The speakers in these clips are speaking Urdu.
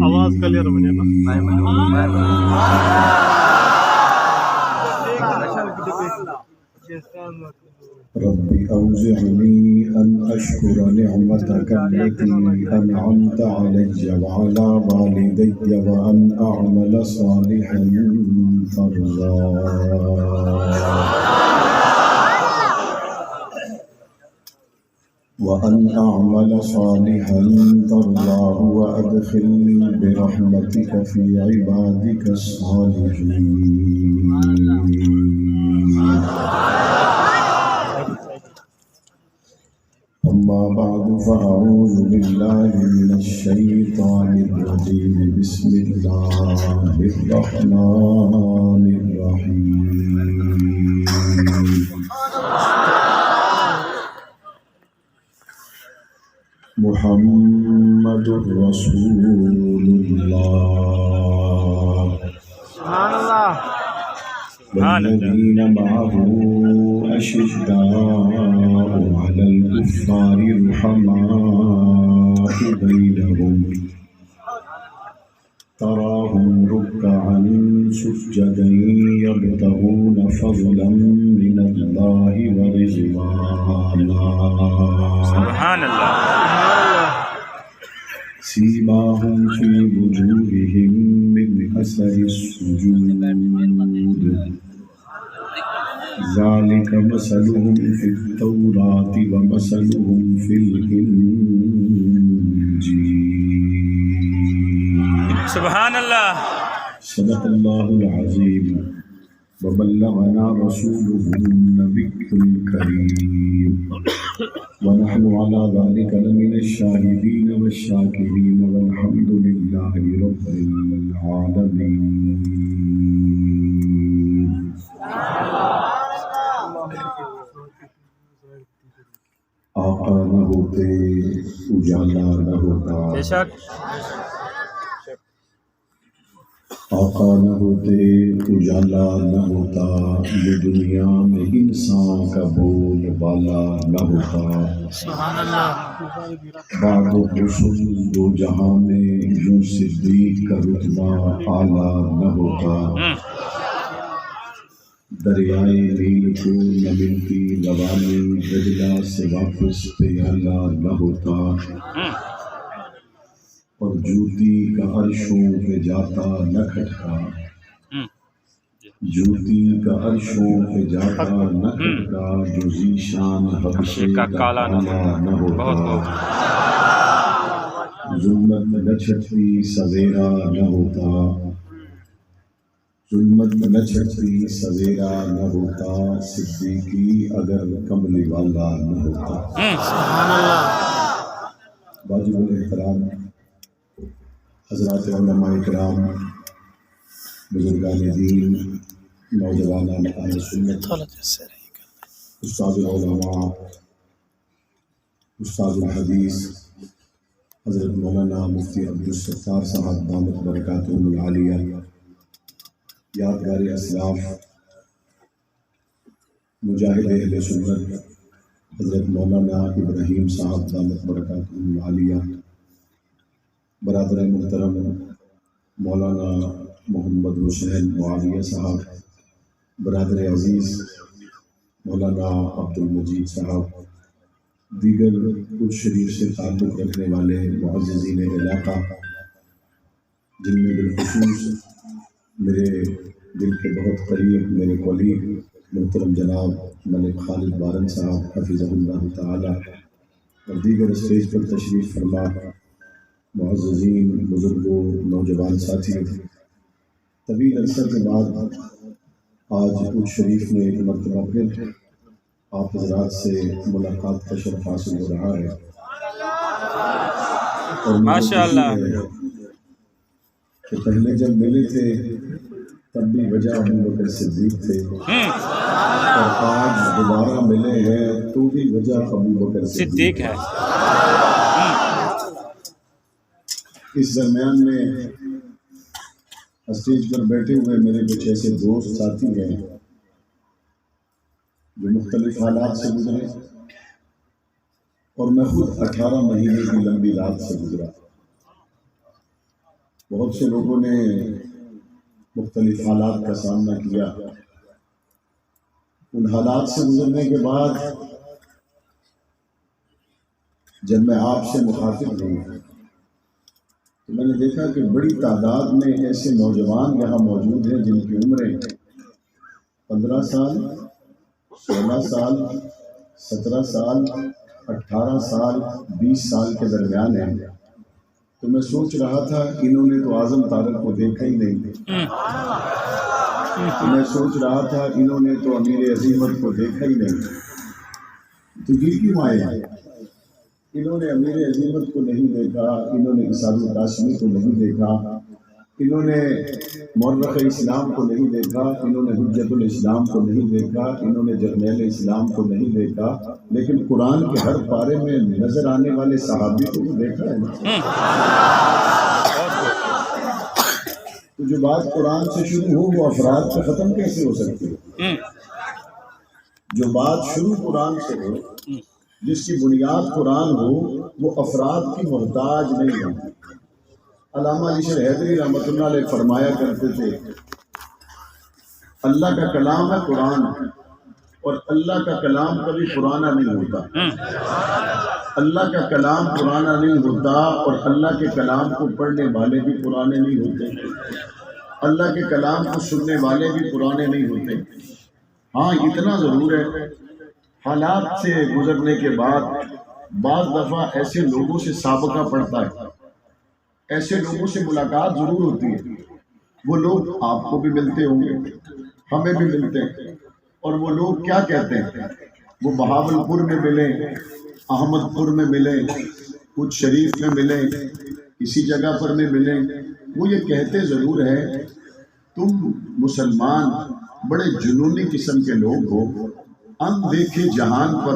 آواز کلیئر بنے نا رب أوزعني أن أشكر نعمتك التي أنعمت علي وعلى والدي وأن أعمل صالحا ترضاه وأدخلني برحمتك في عبادك الصالحين. أما بعد فأعوذ بالله من الشيطان الرجيم. بسم الله الرحمن الرحيم. محمد رسول الله والذين معه أشداء على الكفار رحماء بينهم تراهم ركعا سجدا يبتغون فضلا من الله ورضوانا. سبحان الله. سيماهم في وجوههم من أثر السجود ذلك مثلهم في التوراة ومثلهم في الإنجيل. سبحان الله. صدق الله العظيم وبلغنا رسوله النبي الكريم ونحن على ذلك لمن الشاهدين والشاكرين والحمد لله رب العالمين. آقا نہ ہوتے اجالا نہ ہوتا، آقا نہ ہوتے اجالا نہ ہوتا، یہ دنیا میں انسان کا بول بالا نہ ہوتا. بعد رسول دو جہاں میں یوں صدیق کا رتبہ اعلیٰ نہ ہوتا. دریائے نیل کو نہ ملتی لوانی، دجلہ سے واپس پیالہ نہ ہوتا. اور جوتی کا عرشوں پہ جاتا نہ کھٹکا، جوتی کا عرشوں پہ جاتا نہ کھٹکا، جو ذیشان حبشے کا کالا نہ ہوتا. ظلمت نہ چھٹتی سویرا نہ ہوتا، ظلمت نہ چھٹتی سویرا نہ ہوتا، صدیقی اگر کملی والا نہ ہوتا. واجب الاحترام حضرات علماء کرام، بزرگان دین، نوجوانان اہل سنت، استاد العلماء، استاد الحدیث حضرت مولانا مفتی عبدالستار صاحب دامت برکاتہم العالیہ، یادگار اسلاف مجاہد اہل سنت حضرت مولانا ابراہیم صاحب دامت برکاتہم العالیہ، برادر محترم مولانا محمد حسین معاویہ صاحب، برادر عزیز مولانا عبد المجید صاحب، دیگر کچھ شریف سے تعلق رکھنے والے معززین علاقہ، جن میں بالخصوص میرے دل کے بہت قریب میرے کولیگ محترم جناب ملک خالد بارن صاحب حفظہ اللہ تعالی، اور دیگر اسٹیج پر تشریف فرما معززین، بزرگوں، نوجوان ساتھی، طویل عرصہ کے بعد آج کچھ شریف میں ایک مرتبہ پھر آپ حضرات سے ملاقات کا شرف حاصل ہو رہا ہے. اور ماشاء اللہ کہ پہلے جب ملے تھے تب بھی وجہ ابو بکر صدیق تھے، اور آج دوبارہ ملے ہیں تو بھی وجہ ابو بکر صدیق ہے۔ اس درمیان میں اسٹیج پر بیٹھے ہوئے میرے کچھ ایسے دوست ساتھی ہیں جو مختلف حالات سے گزرے، اور میں خود 18 مہینے کی لمبی رات سے گزرا۔ بہت سے لوگوں نے مختلف حالات کا سامنا کیا۔ ان حالات سے گزرنے کے بعد جب میں آپ سے مخاطب ہوں تو میں نے دیکھا کہ بڑی تعداد میں ایسے نوجوان یہاں موجود ہیں جن کی عمریں 15 سال، 16 سال، 17 سال، 18 سال، 20 سال کے درمیان ہیں۔ تو میں سوچ رہا تھا انہوں نے تو اعظم طارق کو دیکھا ہی نہیں، تو میں سوچ رہا تھا انہوں نے تو امیر عظیمت کو دیکھا ہی نہیں، تو یہ کیوں آئے ہیں؟ انہوں نے امیر عظیمت کو نہیں دیکھا، انہوں نے اسحاق قاسمی کو نہیں دیکھا، انہوں نے مورخ اسلام کو نہیں دیکھا، انہوں نے حجت الاسلام کو نہیں دیکھا، انہوں نے جرنیل اسلام کو نہیں دیکھا، لیکن قرآن کے ہر پارے میں نظر آنے والے صحابی کو تو دیکھا ہے نا۔ تو جو بات قرآن سے شروع ہو وہ افراد پہ ختم کیسے ہو سکتی ہے؟ جو بات شروع قرآن سے ہو، جس کی بنیاد قرآن ہو، وہ افراد کی محتاج نہیں ہوتی۔ علامہ علی شیر حیدری رحمۃ اللہ علیہ فرمایا کرتے تھے اللہ کا کلام ہے قرآن، اور اللہ کا کلام کبھی پرانا نہیں ہوتا۔ اللہ کا کلام پرانا نہیں ہوتا، اور اللہ کے کلام کو پڑھنے والے بھی پرانے نہیں ہوتے، اللہ کے کلام کو سننے والے بھی پرانے نہیں ہوتے۔ ہاں اتنا ضرور ہے، حالات سے گزرنے کے بعد بعض دفعہ ایسے لوگوں سے سابقہ پڑتا ہے، ایسے لوگوں سے ملاقات ضرور ہوتی ہے۔ وہ لوگ آپ کو بھی ملتے ہوں گے، ہمیں بھی ملتے ہیں، اور وہ لوگ کیا کہتے ہیں؟ وہ بہاول پور میں ملیں، احمد پور میں ملیں، کچھ شریف میں ملیں، کسی جگہ پر میں ملیں، وہ یہ کہتے ضرور ہے تم مسلمان بڑے جنونی قسم کے لوگ ہو، اندیکھے جہان پر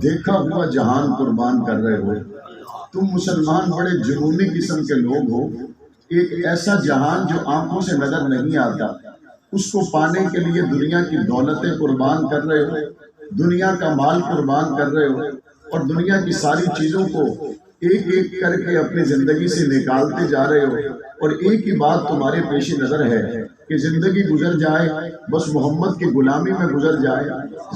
دیکھا ہوا جہان قربان کر رہے ہو۔ تم مسلمان بڑے جنونی قسم کے لوگ ہو، ایک ایسا جہان جو آنکھوں سے نظر نہیں آتا، اس کو پانے کے لیے دنیا کی دولتیں قربان کر رہے ہو، دنیا کا مال قربان کر رہے ہو، اور دنیا کی ساری چیزوں کو ایک ایک کر کے اپنی زندگی سے نکالتے جا رہے ہو، اور ایک ہی بات تمہارے پیش نظر ہے کہ زندگی گزر جائے بس محمد کی غلامی میں گزر جائے،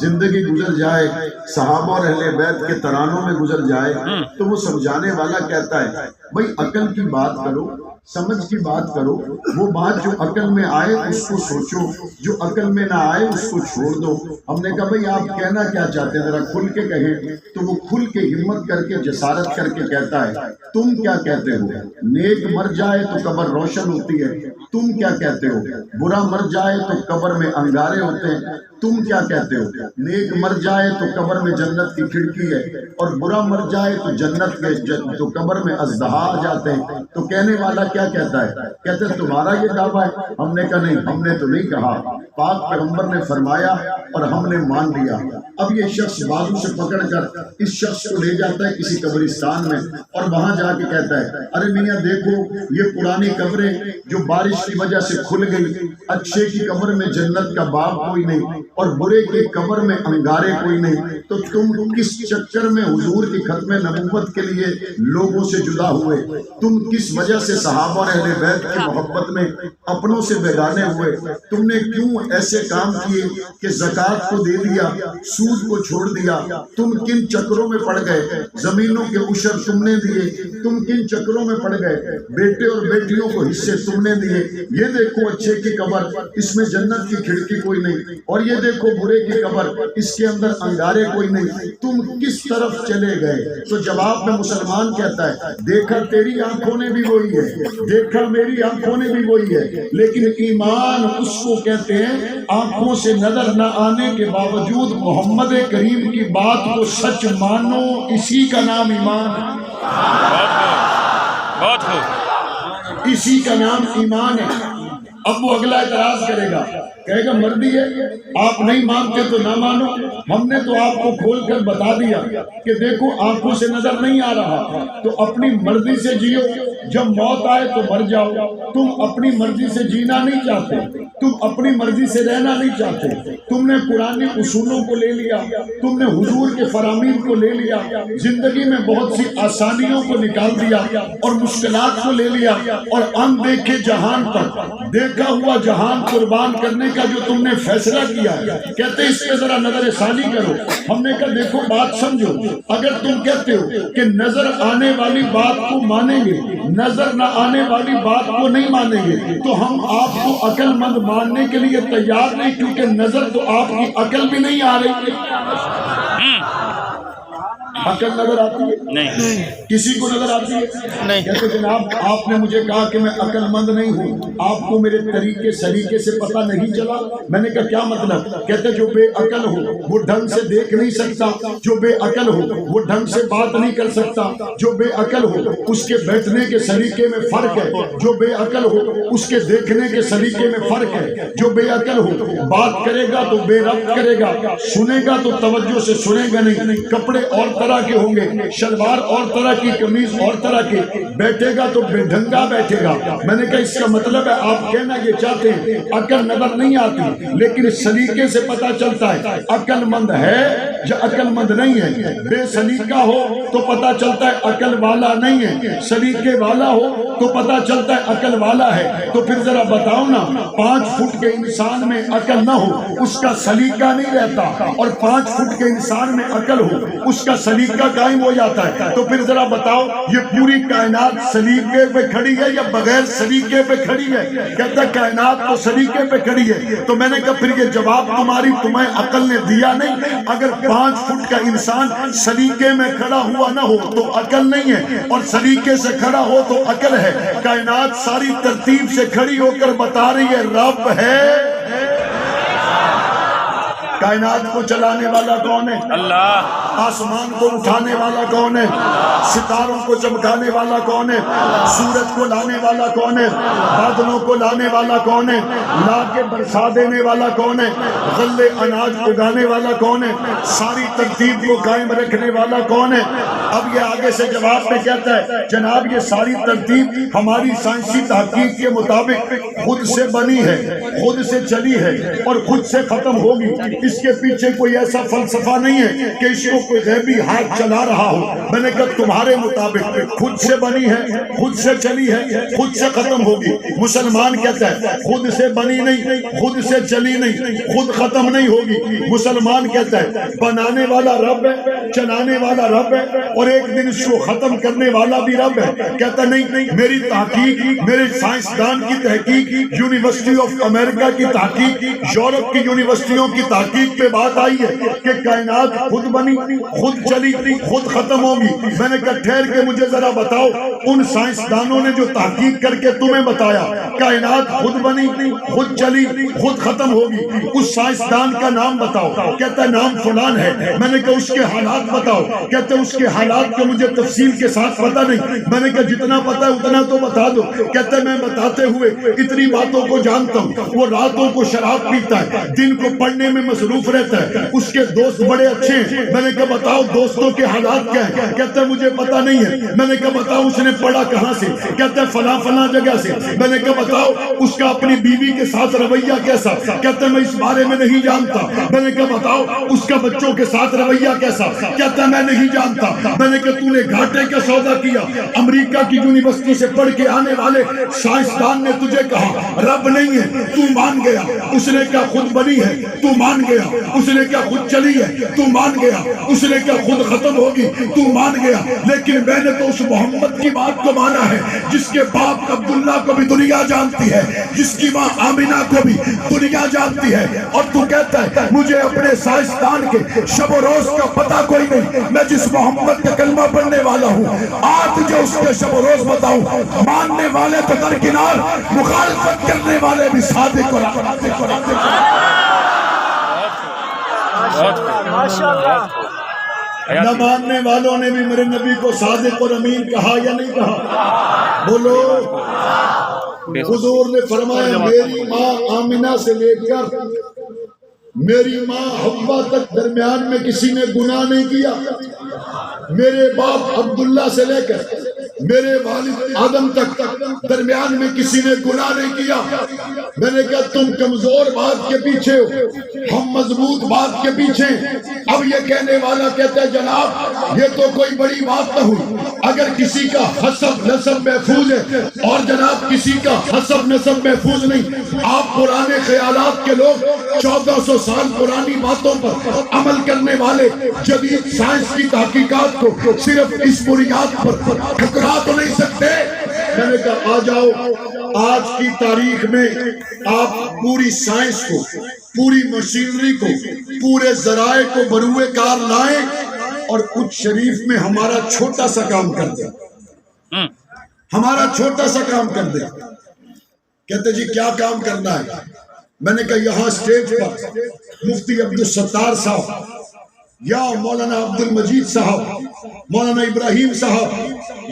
زندگی گزر جائے صحابہ اور اہل بیت کے ترانوں میں گزر جائے۔ تو وہ سمجھانے والا کہتا ہے بھائی عقل کی بات کرو، سمجھ کی بات کرو، وہ بات جو عقل میں آئے اس کو سوچو، جو عقل میں نہ آئے اس کو چھوڑ دو۔ ہم نے کہا بھائی آپ کہنا کیا چاہتے ہیں، ذرا کھل کے کہیں۔ تو وہ کھل کے ہمت کر کے جسارت کر کے کہتا ہے تم کیا کہتے ہو؟ نیک مر جائے تو قبر روشن ہوتی ہے، تم کیا کہتے ہو؟ برا مر جائے تو قبر میں انگارے ہوتے ہیں، تم کیا کہتے ہو؟ نیک مر جائے تو قبر میں جنت کی کھڑکی ہے، اور برا مر جائے تو جنت کے تو قبر میں اژدہا آ جاتے ہیں۔ تو کہنے والا کیا کہتا ہے؟ کہتے ہیں تمہارا یہ دعویٰ ہے؟ ہم نے کہا نہیں، ہم نے تو نہیں کہا، پاک پیغمبر نے فرمایا اور ہم نے مان لیا۔ اب یہ شخص بازو سے پکڑ کر اس شخص کو لے جاتا ہے کسی قبرستان میں، اور وہاں جا کے کہتا ہے ارے میاں دیکھو یہ پرانی قبریں جو بارش کی وجہ سے کھل گئی، اچھے کی قبر میں جنت کا باب کوئی نہیں، اور برے کی قبر میں انگارے کوئی نہیں، تو تم کس چکر میں حضور کی ختم نبوت کے لیے لوگوں سے جدا ہوئے؟ تم کس وجہ سے صحابہ اور اہل بیت کی محبت میں اپنوں سے بیگانے ہوئے؟ تم نے کیوں ایسے کام کیے کہ زکوٰۃ کو دے دیا، سود کو چھوڑ دیا؟ تم کن چکروں میں پڑ گئے؟ زمینوں کے عشر تم نے دیے، تم کن چکروں میں پڑ گئے؟ بیٹے اور بیٹیوں کو حصے تم نے دیے۔ یہ دیکھو اچھے کی قبر، اس میں جنت کی کھڑکی کوئی نہیں، اور یہ دیکھو برے کی قبر، اس کے اندر انگارے کوئی نہیں، تم کس طرف چلے گئے؟ تو جواب میں مسلمان کہتا ہے دیکھا تیری آنکھوں نے بھی وہی ہے، دیکھا میری آنکھوں نے بھی وہی ہے، لیکن ایمان اس کو کہتے ہیں آنکھوں سے نظر نہ آنے کے باوجود محمد کریم کی بات کو سچ مانو، اسی کا نام ایمان ہے، بہت خوب، اسی کا نام ایمان ہے۔ اب وہ اگلا اعتراض کرے گا، کہے گا مردی ہے، آپ نہیں مانتے تو نہ مانو، ہم نے تو آپ کو کھول کر بتا دیا کہ دیکھو آنکھوں سے نظر نہیں آ رہا تو اپنی مرضی سے جیو، جب موت آئے تو مر جاؤ۔ تم اپنی مرضی سے جینا نہیں چاہتے، تم اپنی مرضی سے رہنا نہیں چاہتے، تم نے پرانے اصولوں کو لے لیا، تم نے حضور کے فرامین کو لے لیا، زندگی میں بہت سی آسانیوں کو نکال دیا اور مشکلات کو لے لیا، اور ان دیکھے جہان پر دیکھا ہوا جہان قربان کرنے کا جو تم نے فیصلہ کیا ہے، کہتے اس پہ ذرا نظر ثانی کرو۔ ہم نے کہا دیکھو بات سمجھو، اگر تم کہتے ہو کہ نظر آنے والی بات کو مانیں گے، نظر نہ آنے والی بات کو نہیں مانیں گے، تو ہم آپ کو عقل مند ماننے کے لیے تیار نہیں، کیونکہ نظر تو آپ کی عقل بھی نہیں آ رہی۔ عقل نظر آتی ہے؟ نہیں۔ کسی کو نظر آتی ہے؟ نہیں۔ کہتے جناب آپ نے مجھے کہا کہ میں عقل مند نہیں ہوں، آپ کو میرے طریقے سلیقے سے پتہ نہیں چلا؟ میں نے کہا کیا مطلب؟ کہتے جو بے عقل ہو وہ ڈھنگ سے دیکھ نہیں سکتا، جو بے عقل ہو وہ ڈھنگ سے بات نہیں کر سکتا، جو بے عقل ہو اس کے بیٹھنے کے سلیقے میں فرق ہے، جو بے عقل ہو اس کے دیکھنے کے سلیقے میں فرق ہے، جو بے عقل ہو بات کرے گا تو بے ربط کرے گا، سنے گا تو توجہ سے سنے گا نہیں، کپڑے اور طرح کے ہوں گے، شلوار اور طرح کی، قمیض اور طرح کی، بیٹھے گا تو بے ڈھنگا بیٹھے گا۔ میں نے کہا اس کا مطلب ہے آپ کہنا یہ چاہتے ہیں عقل نظر نہیں آتی لیکن سلیقے سے پتہ چلتا ہے عقل مند ہے یا عقل مند نہیں ہے۔ بے سلیقہ ہو تو پتہ چلتا ہے عقل والا نہیں ہے، سلیقے والا ہو تو پتہ چلتا ہے عقل والا ہے۔ تو پھر ذرا بتاؤ نا، 5 فٹ کے انسان میں عقل نہ ہو اس کا سلیقہ نہیں رہتا، اور 5 فٹ کے انسان میں عقل ہو اس کا سلیقہ قائم ہو جاتا ہے۔ تو پھر ذرا بتاؤ یہ پوری کائنات سلیقے پہ کھڑی ہے یا بغیر سلیقے پہ کھڑی ہے؟ کہتا ہے کائنات تو سلیقے پہ کھڑی ہے۔ تو میں نے کہا پھر یہ جواب تمہیں عقل نے دیا نہیں؟ اگر 5 فٹ کا انسان سلیقے میں کھڑا ہوا نہ ہو تو عقل نہیں ہے، اور سلیقے سے کھڑا ہو تو عقل ہے۔ کائنات ساری ترتیب سے کھڑی ہو کر بتا رہی ہے رب ہے۔ کائنات کو چلانے والا کون ہے؟ اللہ۔ آسمان کو اٹھانے والا کون ہے؟ ستاروں کو چمکانے والا کون ہے؟ سورج کو لانے والا کون ہے؟ بادلوں کو لانے والا کون ہے؟ لا کے برسا دینے والا کون ہے؟ غلے اناج اگانے والا کون ہے؟ ساری ترتیب کو قائم رکھنے والا کون ہے؟ اب یہ آگے سے جواب میں کہتا ہے جناب یہ ساری ترتیب ہماری سائنسی تحقیق کے مطابق خود سے بنی ہے، خود سے چلی ہے اور خود سے ختم ہوگی۔ اس کے پیچھے کوئی ایسا فلسفہ نہیں ہے کہ اس کو کوئی غیبی ہاتھ چلا رہا ہو۔ میں نے کہا تمہارے مطابق خود سے بنی ہے، خود سے چلی ہے، خود سے ختم ہوگی۔ مسلمان کہتا ہے خود سے بنی نہیں، خود سے چلی نہیں، خود ختم نہیں ہوگی۔ مسلمان کہتا ہے بنانے والا رب ہے، چلانے والا رب ہے، اور ایک دن اس کو ختم کرنے والا بھی رب ہے۔ کہتا نہیں، میری تحقیق، میرے سائنسدان کی تحقیق، یونیورسٹی آف امریکہ کی تحقیق، یورپ کی یونیورسٹیوں کی تحقیق پہ بات آئی ہے کہ کائنات خود بنی، خود چلی، خود ختم ہوگی۔ میں نے کہا ٹھہر کے مجھے ذرا بتاؤ ان سائنسدانوں نے جو تحقیق کر کے تمہیں بتایا کائنات خود بنی، خود چلی، خود ختم ہوگی، اس سائنسدان کا نام بتاؤ۔ کہتا ہے نام فلان ہے۔ میں نے کہا اس کے حالات بتاؤ۔ کہتے ہیں اس کے حالات کو مجھے تفصیل کے ساتھ پتہ نہیں۔ میں نے کہا جتنا پتہ ہے اتنا تو بتا دو۔ کہتے ہیں میں بتاتے ہوئے اتنی باتوں کو جانتا ہوں، وہ راتوں کو شراب پیتا ہے، دن کو پڑھنے میں مصروف رہتا ہے، اس کے دوست بڑے اچھے ہیں۔ میں نے کہا بتاؤ دوستوں کے حالات کیا ہیں؟ کہتا ہے مجھے پتہ نہیں ہے۔ میں نے کہا بتاؤ اس نے پڑھا کہاں سے؟ کہتا ہے فلاں جگہ سے۔ میں نے کہا بتاؤ اس کا اپنی بیوی کے ساتھ رویہ کیسا؟ کہتا ہے میں اس بارے میں نہیں جانتا۔ میں نے کہا بتاؤ اس کا بچوں کے ساتھ رویہ کیسا؟ کہتا ہے میں نہیں جانتا۔ میں نے کہا تو نے گھاٹے کا سودا کیا، امریکہ کی یونیورسٹی سے پڑھ کے آنے والے سائنسدان نے تجھے کہا رب نہیں ہے، تو مان گیا۔ اس نے کہا خود بنی ہے، تو مان گیا۔ اس نے کہا خود چلی ہے، تو مان گیا۔ اس نے کہا خود ختم ہوگی، تو مان گیا۔ لیکن میں نے تو اس محمد کی بات کو مانا ہے جس کے باپ عبداللہ کو بھی دنیا جانتی ہے، جس کی ماں آمینہ کو بھی دنیا جانتی ہے، اور تو کہتا ہے مجھے اپنے سائنسدان کے شب و روز کا پتہ کوئی نہیں۔ میں جس محمد کا کلمہ پڑھنے والا ہوں آج تجھے اس کے شب و روز بتاؤں۔ ماننے والے تو درکنار، مخالفت کرنے والے بھی صادق اور نہ ماننے والوں نے بھی میرے نبی کو صادق اور امین کہا یا نہیں کہا؟ بولو حضور نے فرمایا میری ماں آمنہ سے لے کر میری ماں حوا تک درمیان میں کسی نے گناہ نہیں کیا. میرے باپ عبداللہ سے لے کر میرے والد آدم تک درمیان میں کسی نے گناہ نہیں کیا. میں نے کہا تم کمزور بات کے پیچھے ہو، ہم مضبوط بات کے پیچھے. اب یہ کہنے والا کہتا ہے جناب یہ تو کوئی بڑی بات نہ ہوئی، اگر کسی کا حسب نسب محفوظ ہے اور جناب کسی کا حسب نسب محفوظ نہیں. آپ پرانے خیالات کے لوگ 1400 سال پرانی باتوں پر عمل کرنے والے جدید سائنس کی تحقیقات کو صرف اس بنیاد پر ٹھکرا تو نہیں سکتے. میں نے کہا آ جاؤ، آج کی تاریخ میں آپ پوری سائنس کو، پوری مشینری کو، پورے ذرائع کو بروئے کار لائیں اور کچھ شریف میں ہمارا چھوٹا سا کام کر دیں. ہمارا چھوٹا سا کام کر دیں. کہتے جی کیا کام کرنا ہے؟ میں نے کہا یہاں سٹیج پر مفتی عبدالستار صاحب یا مولانا عبد المجید صاحب، مولانا ابراہیم صاحب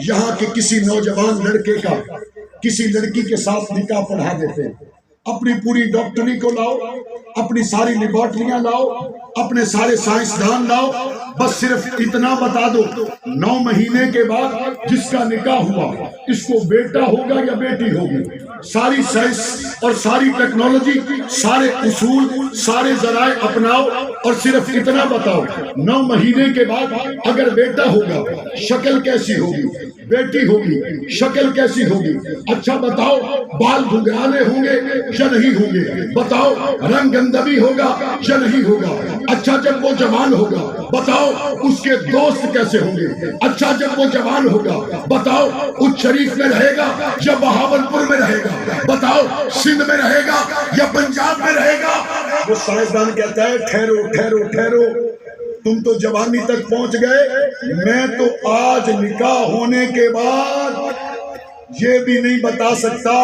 یہاں کے کسی نوجوان لڑکے کا کسی لڑکی کے ساتھ نکاح پڑھا دیتے ہیں. اپنی پوری ڈاکٹری کو لاؤ، اپنی ساری لیبارٹریاں لاؤ، اپنے سارے سائنسدان لاؤ، بس صرف اتنا بتا دو 9 مہینے کے بعد جس کا نکاح ہوا اس کو بیٹا ہوگا یا بیٹی ہوگی. ساری سائنس اور ساری ٹیکنالوجی، سارے اصول، سارے ذرائع اپناؤ اور صرف اتنا بتاؤ 9 مہینے کے بعد اگر بیٹا ہوگا شکل کیسی ہوگی، بیٹی ہوگی شکل کیسی ہوگی. اچھا بتاؤ بال گھنگرانے ہوں گے یا نہیں ہوں گے، بتاؤ رنگ گندبی ہوگا یا نہیں ہوگا. اچھا جب وہ جوان ہوگا بتاؤ اس کے دوست کیسے ہوں گے. اچھا جب وہ جوان ہوگا بتاؤ اس شریف میں رہے گا یا بہاولپور میں رہے گا، بتاؤ سندھ میں رہے گا یا پنجاب میں رہے گا. وہ سائنسدان کہتا ہے ٹھہرو ٹھہرو ٹھہرو، تم تو جوانی تک پہنچ گئے، میں تو آج نکاح ہونے کے بعد یہ بھی نہیں بتا سکتا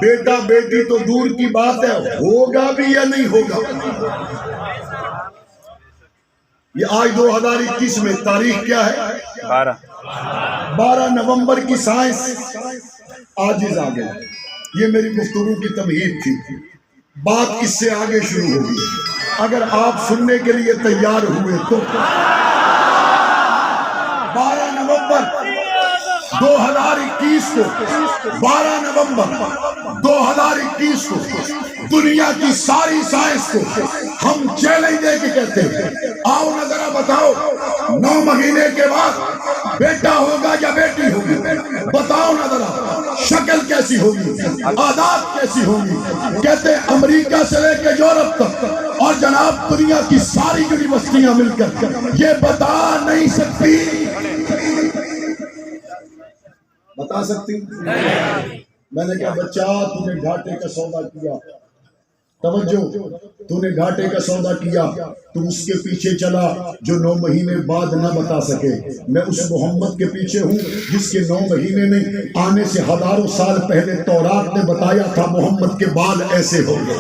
بیٹا بیٹی تو دور کی بات ہے ہوگا بھی یا نہیں ہوگا. یہ آج 2021 میں تاریخ کیا ہے؟ 12 نومبر کی سائنس عاجز آ گئی. یہ میری گفتگو کی تمہید تھی. بات اس سے آگے شروع ہوگی. اگر آپ سننے کے لیے تیار ہوئے تو 12 نومبر 2021 کو 12 نومبر 2021 کو دنیا کی ساری سائنس کو ہم چیلنج دے کے کہتے ہیں آؤ نہ ذرا بتاؤ 9 مہینے کے بعد بیٹا ہوگا یا بیٹی ہوگی، بتاؤ نہ ذرا شکل کیسی ہوگی، عادات کیسی ہوگی. کہتے امریکہ سے لے کے یورپ تک اور جناب دنیا کی ساری یونیورسٹیاں مل کر یہ بتا نہیں سکتی. بتا سکتی؟ میں نے کہا بچہ تو نے گھاٹے کا سودا کیا، توجہ، تو نے گھاٹے کا سودا کیا، تم اس کے پیچھے چلا جو 9 مہینے بعد نہ بتا سکے. میں اس محمد کے پیچھے ہوں جس کے 9 مہینے نہیں آنے سے ہزاروں سال پہلے تورات نے بتایا تھا محمد کے بال ایسے ہوں گے.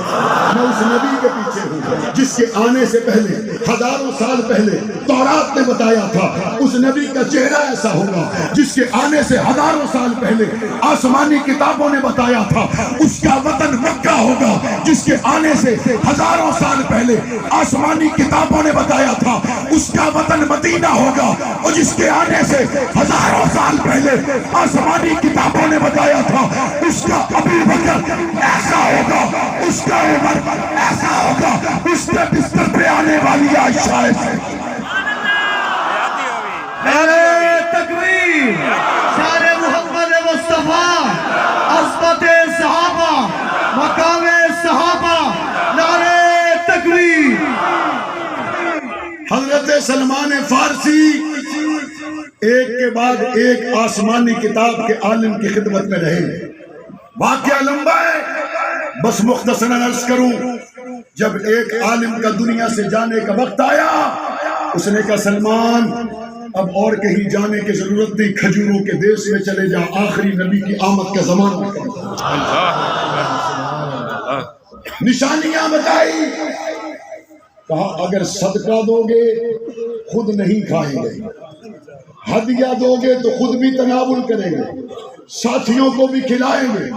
میں اس نبی کے پیچھے ہوں جس کے آنے سے پہلے ہزاروں سال پہلے تورات نے بتایا تھا اس نبی کا چہرہ ایسا ہوگا جس کے آنے سے ہزاروں سال پہلے آسمانی کتابوں نے بتایا تھا اس کا وطن مکہ ہوگا جس کے آنے سے ہزاروں سال پہلے آسمانی کتابوں نے بتایا تھا اس کا وطن مدینہ ہوگا اور جس کے آنے سے ہزاروں سال پہلے آسمانی کتابوں نے بتایا تھا اس کا ابو بکر ایسا ہوگا، اس کا عمر ایسا ہوگا، اس کے بستر پہ آنے والی عائشہ ایسے. نعرہ تکبیر، شان محمد مصطفیٰ، عظمت صحابہ، مقام صحابہ، نعرہ تکبیر. حضرت سلمان فارسی ایک کے بعد ایک آسمانی کتاب کے عالم کی خدمت میں رہے. واقعہ لمبا ہے، بس مختصراً عرض کروں. جب ایک عالم کا دنیا سے جانے کا وقت آیا اس نے کہا سلمان اب اور کہیں جانے کی ضرورت نہیں، کھجوروں کے دیش میں چلے جا، آخری نبی کی آمد کا زمانہ. نشانیاں بتائی، کہا اگر صدقہ دو گے خود نہیں کھائیں گے، ہدیہ دو گے تو خود بھی تناول کریں گے، ساتھیوں کو بھی کھلائیں گے،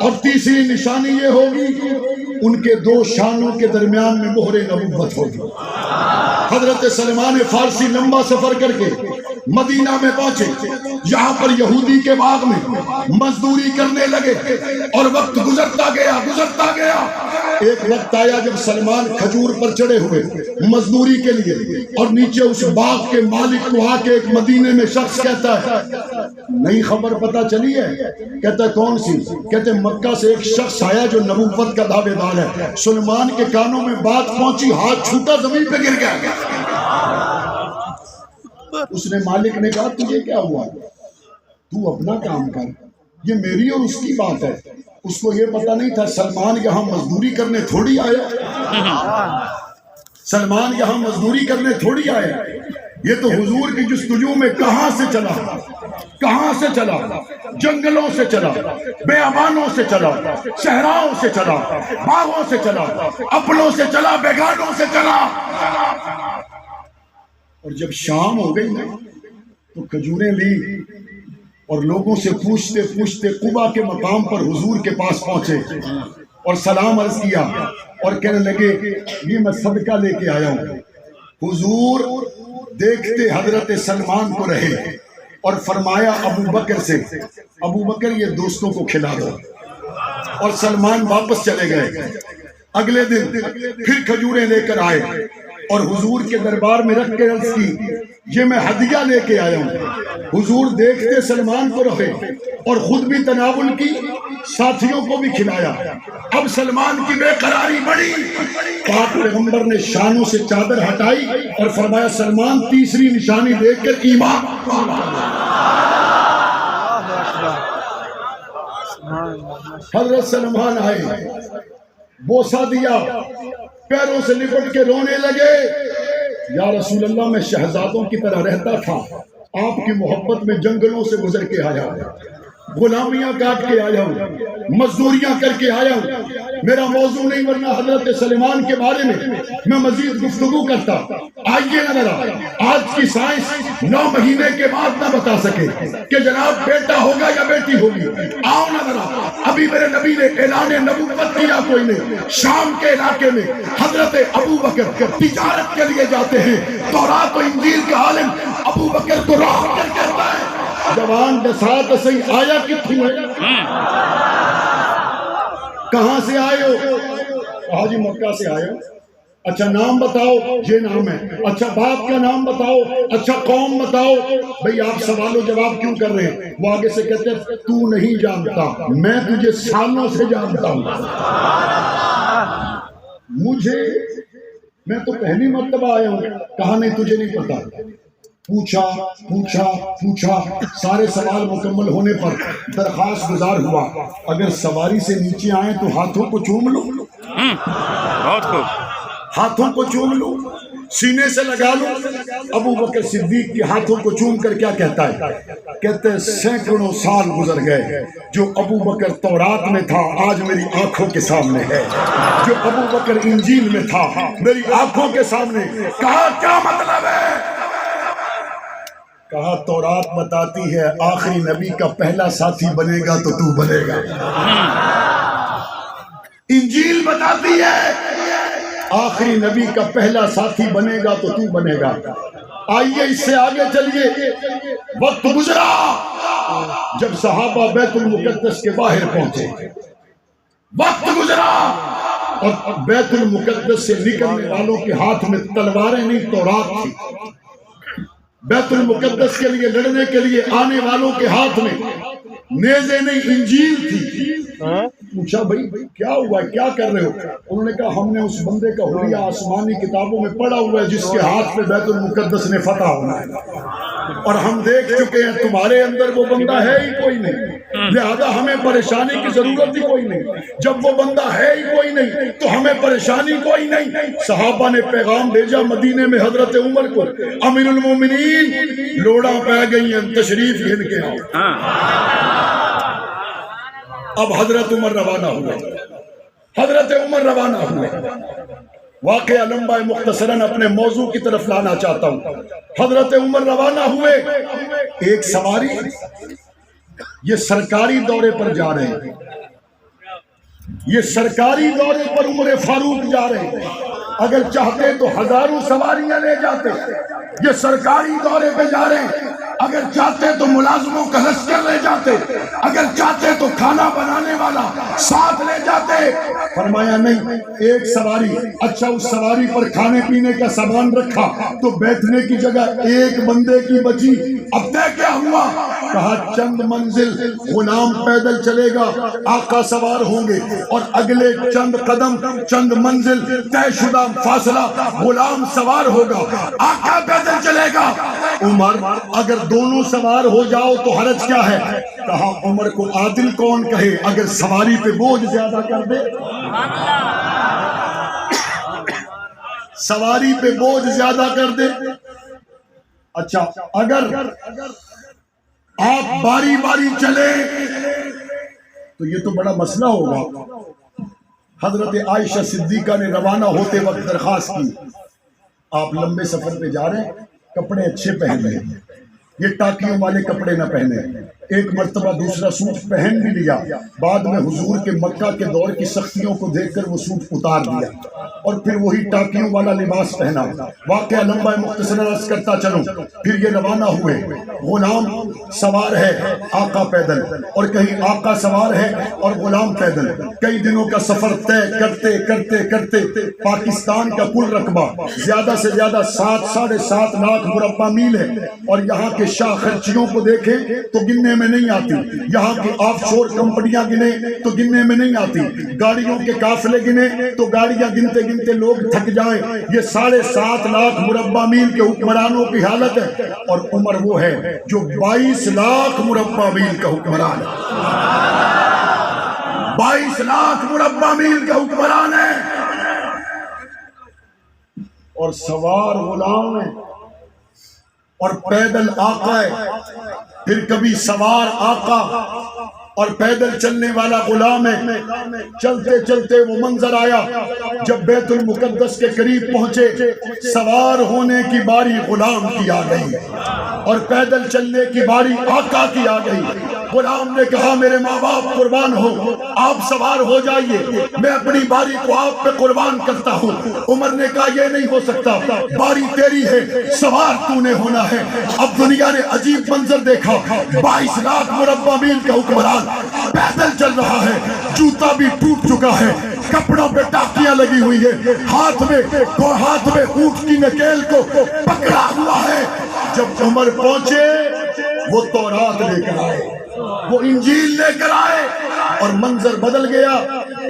اور تیسری نشانی یہ ہوگی ان کے دو شانوں کے درمیان میں مہر نبوت ہوگی۔ حضرت سلمان فارسی لمبا سفر کر کے مدینہ میں پہنچے، یہاں پر یہودی کے باغ میں مزدوری کرنے لگے اور وقت گزرتا گیا۔ ایک وقت آیا جب سلمان کھجور پر چڑھے ہوئے مزدوری کے لیے، اور نیچے اس باغ کے مالک کو آ کے ایک مدینے میں شخص کہتا ہے، نئی خبر پتہ چلی ہے؟ کہتا ہے کون سی؟ کہتے مکہ سے ایک شخص آیا جو نبوت کا دعوے دار ہے۔ سلمان کے کانوں میں بات پہنچی، ہاتھ چھوٹا زمین پہ گر گیا۔ اس نے مالک نے کہا تجھے کیا ہوا؟ تو اپنا کام کر، یہ میری اور اس کی بات ہے۔ اس کو یہ پتا نہیں تھا سلمان یہاں مزدوری کرنے تھوڑی آیا، سلمان یہاں مزدوری کرنے تھوڑی آیا، یہ تو حضور کی جستجو میں کہاں سے چلا، جنگلوں سے چلا، بیابانوں سے چلا، صحراؤں سے چلا، باغوں سے چلا، اپنوں سے چلا، بیگانوں سے چلا۔ اور جب شام ہو گئی تو کھجوریں لی اور لوگوں سے پوچھتے قبا کے مقام پر حضور کے پاس پہنچے اور سلام عرض کیا اور کہنے لگے یہ میں صدقہ لے کے آیا ہوں۔ حضور دیکھتے حضرت سلمان کو رہے اور فرمایا ابو بکر سے، ابو بکر یہ دوستوں کو کھلا دو، اور سلمان واپس چلے گئے۔ اگلے دن پھر کھجوریں لے کر آئے اور حضور کے دربار میں رکھ کے عرض کی یہ میں ہدیہ لے کے آیا ہوں۔ حضور دیکھتے سلمان کو رہے اور خود بھی تناول کی، ساتھیوں کو بھی کھلایا۔ اب سلمان کی بے قراری بڑھی، پاک پیغمبر نے شانوں سے چادر ہٹائی اور فرمایا سلمان تیسری نشانی دیکھ کر ایمان۔ حضرت سلمان آئے، بوسہ دیا، پیروں سے لپٹ کے رونے لگے، یا رسول اللہ میں شہزادوں کی طرح رہتا تھا، آپ کی محبت میں جنگلوں سے گزر کے آیا ہوں، غلامیاں کاٹ کے آیا ہوں، مزدوریاں کر کے آیا ہوں، میرا موضوع نہیں ورنہ حضرت سلیمان کے بارے میں مزید گفتگو کرتا۔ آئیے نہ ذرا، آج کی سائنس 9 مہینے کے بعد نہ بتا سکے کہ جناب بیٹا ہوگا یا بیٹی ہوگی، آؤ نہ ذرا، ابھی میرے نبی نے اعلان نبوت کیا کوئی نہیں۔ شام کے علاقے میں حضرت ابو بکر تجارت کے لیے جاتے ہیں، تورات و انجیل کے عالم ابو بکر کو راہ کر کہتا ہے جوان دسات صحیح آیا کتوں ہے، کہاں سے آئے ہو؟ کہا جی مکہ سے آئے ہو۔ اچھا نام بتاؤ، یہ نام ہے۔ اچھا باپ کا نام بتاؤ، اچھا قوم بتاؤ۔ بھئی آپ سوال و جواب کیوں کر رہے ہیں؟ وہ آگے سے کہتے ہیں تو نہیں جانتا، میں تجھے سالوں سے جانتا ہوں، میں تو پہلی مرتبہ آیا ہوں۔ کہا نہیں تجھے نہیں پتا۔ پوچھا، سارے سوال مکمل ہونے پر درخواست گزار ہوا اگر سواری سے نیچے آئیں تو ہاتھوں کو چوم لو، بہت خوب، ہاتھوں کو چوم لو، سینے سے لگا لو۔ ابو بکر صدیق کے ہاتھوں کو چوم کر کیا کہتا ہے؟ کہتے ہیں سینکڑوں سال گزر گئے، جو ابو بکر تورات میں تھا آج میری آنکھوں کے سامنے ہے، جو ابو بکر انجیل میں تھا میری آنکھوں کے سامنے۔ کہا کیا مطلب ہے؟ کہا تورات بتاتی ہے آخری نبی کا پہلا ساتھی بنے گا تو تو بنے گا، انجیل بتاتی ہے آخری نبی کا پہلا ساتھی بنے گا تو تو بنے گا۔ آئیے اس سے آگے چلیے، وقت گزرا جب صحابہ بیت المقدس کے باہر پہنچے، وقت گزرا اور بیت المقدس سے نکلنے والوں کے ہاتھ میں تلواریں نہیں تورات تھی، بیت المقدس کے لیے لڑنے کے لیے آنے والوں کے ہاتھ میں نیزے نہیں انجیل تھی۔ پوچھا بھائی کیا ہوا، کیا کر رہے ہو؟ انہوں نے کہا ہم نے اس بندے کا حلیہ آسمانی کتابوں میں پڑھا ہوا ہے جس کے ہاتھ میں بیت المقدس نے فتح ہونا ہے، اور ہم دیکھ چکے ہیں تمہارے اندر وہ بندہ ہے ہی کوئی نہیں، لہذا ہمیں پریشانی کی ضرورت ہی کوئی نہیں۔ جب وہ بندہ ہے ہی کوئی نہیں تو ہمیں پریشانی کوئی نہیں۔ صحابہ نے پیغام بھیجا مدینے میں حضرت عمر کو، امیر المومنین لوڑا پہ گئی ہیں، تشریف گھن کے آؤ۔ اب حضرت عمر روانہ ہوئے، حضرت عمر روانہ ہوئے۔ واقعہ لمبا مختصراً اپنے موضوع کی طرف لانا چاہتا ہوں۔ حضرت عمر روانہ ہوئے، ایک سواری، یہ سرکاری دورے پر جا رہے ہیں، یہ سرکاری دورے پر عمر فاروق جا رہے ہیں، اگر چاہتے تو ہزاروں سواریاں لے جاتے، یہ سرکاری دورے پہ جا رہے ہیں، اگر چاہتے تو ملازموں کا لشکر لے جاتے، اگر چاہتے تو کھانا بنانے والا ساتھ لے جاتے۔ فرمایا نہیں، ایک سواری، اچھا اس سواری پر کھانے پینے کا سامان رکھا تو بیٹھنے کی جگہ ایک بندے کی بچی، اب طے کیا ہوا؟ کہا چند منزل غلام پیدل چلے گا، آقا سوار ہوں گے، اور اگلے چند قدم، چند منزل طے شدہ فاصلہ غلام سوار ہوگا، آقا پیدل چلے گا۔ عمر اگر دونوں سوار ہو جاؤ تو حرج کیا ہے؟ کہا عمر کو عادل کون کہے اگر سواری پہ بوجھ زیادہ کر دے، سواری پہ بوجھ زیادہ کر دے۔ اچھا اگر آپ باری باری چلے تو یہ تو بڑا مسئلہ ہوگا۔ حضرت عائشہ صدیقہ نے روانہ ہوتے وقت درخواست کی، آپ لمبے سفر پہ جا رہے ہیں، کپڑے اچھے پہن لیں، یہ ٹاکیوں والے کپڑے نہ پہنے۔ ایک مرتبہ دوسرا سوٹ پہن بھی لیا، بعد میں حضور کے مکہ کے دور کی سختیوں کو دیکھ کر وہ سوٹ اتار دیا اور پھر وہی ٹاکیوں والا لباس پہنا۔ واقعہ لمبا مختصر عرض کرتا چلوں، پھر یہ روانہ ہوئے، غلام سوار ہے، آقا پیدل، اور کہیں آقا سوار ہے اور غلام پیدل۔ کئی دنوں کا سفر طے کرتے کرتے کرتے پاکستان کا کل رقبہ زیادہ سے زیادہ 7.5 لاکھ مربع میل ہے، اور یہاں کے شاہ خرچیوں کو دیکھیں تو گننے میں نہیں آتی، یہاں کی آف شور کمپنیاں گنے تو گننے میں نہیں آتی، گاڑیوں کے قافلے گنے تو گاڑیاں گنتے گنتے لوگ تھک جائیں۔ یہ 7.5 لاکھ مربع میل کے حکمرانوں کی حالت ہے، اور عمر وہ ہے جو 22 لاکھ مربع میل کا حکمران ہے، 22 لاکھ مربع میل کا حکمران ہے، اور سوار غلام ہے اور پیدل آقا ہے۔ پھر کبھی سوار آقا اور پیدل چلنے والا غلام ہے۔ چلتے چلتے وہ منظر آیا، جب بیت المقدس کے قریب پہنچے، سوار ہونے کی باری غلام کی آ گئی اور پیدل چلنے کی باری آقا کی آ گئی۔ غلام نے کہا میرے ماں باپ قربان ہو، آپ سوار ہو جائیے، میں اپنی باری کو آپ پہ قربان کرتا ہوں۔ عمر نے کہا یہ نہیں ہو سکتا، باری تیری ہے، سوار تو نے ہونا ہے۔ اب دنیا نے عجیب منظر دیکھا، 22 لاکھ مربع میل کا حکمران پیدل چل رہا ہے، جوتا بھی ٹوٹ چکا ہے، کپڑوں پہ ٹاکیاں لگی ہوئی ہے، ہاتھ میں اونٹ کی نکیل کو پکڑا ہوا ہے۔ جب عمر پہنچے وہ تورات لے کر آئے، وہ انجیل لے کر آئے، اور منظر بدل گیا۔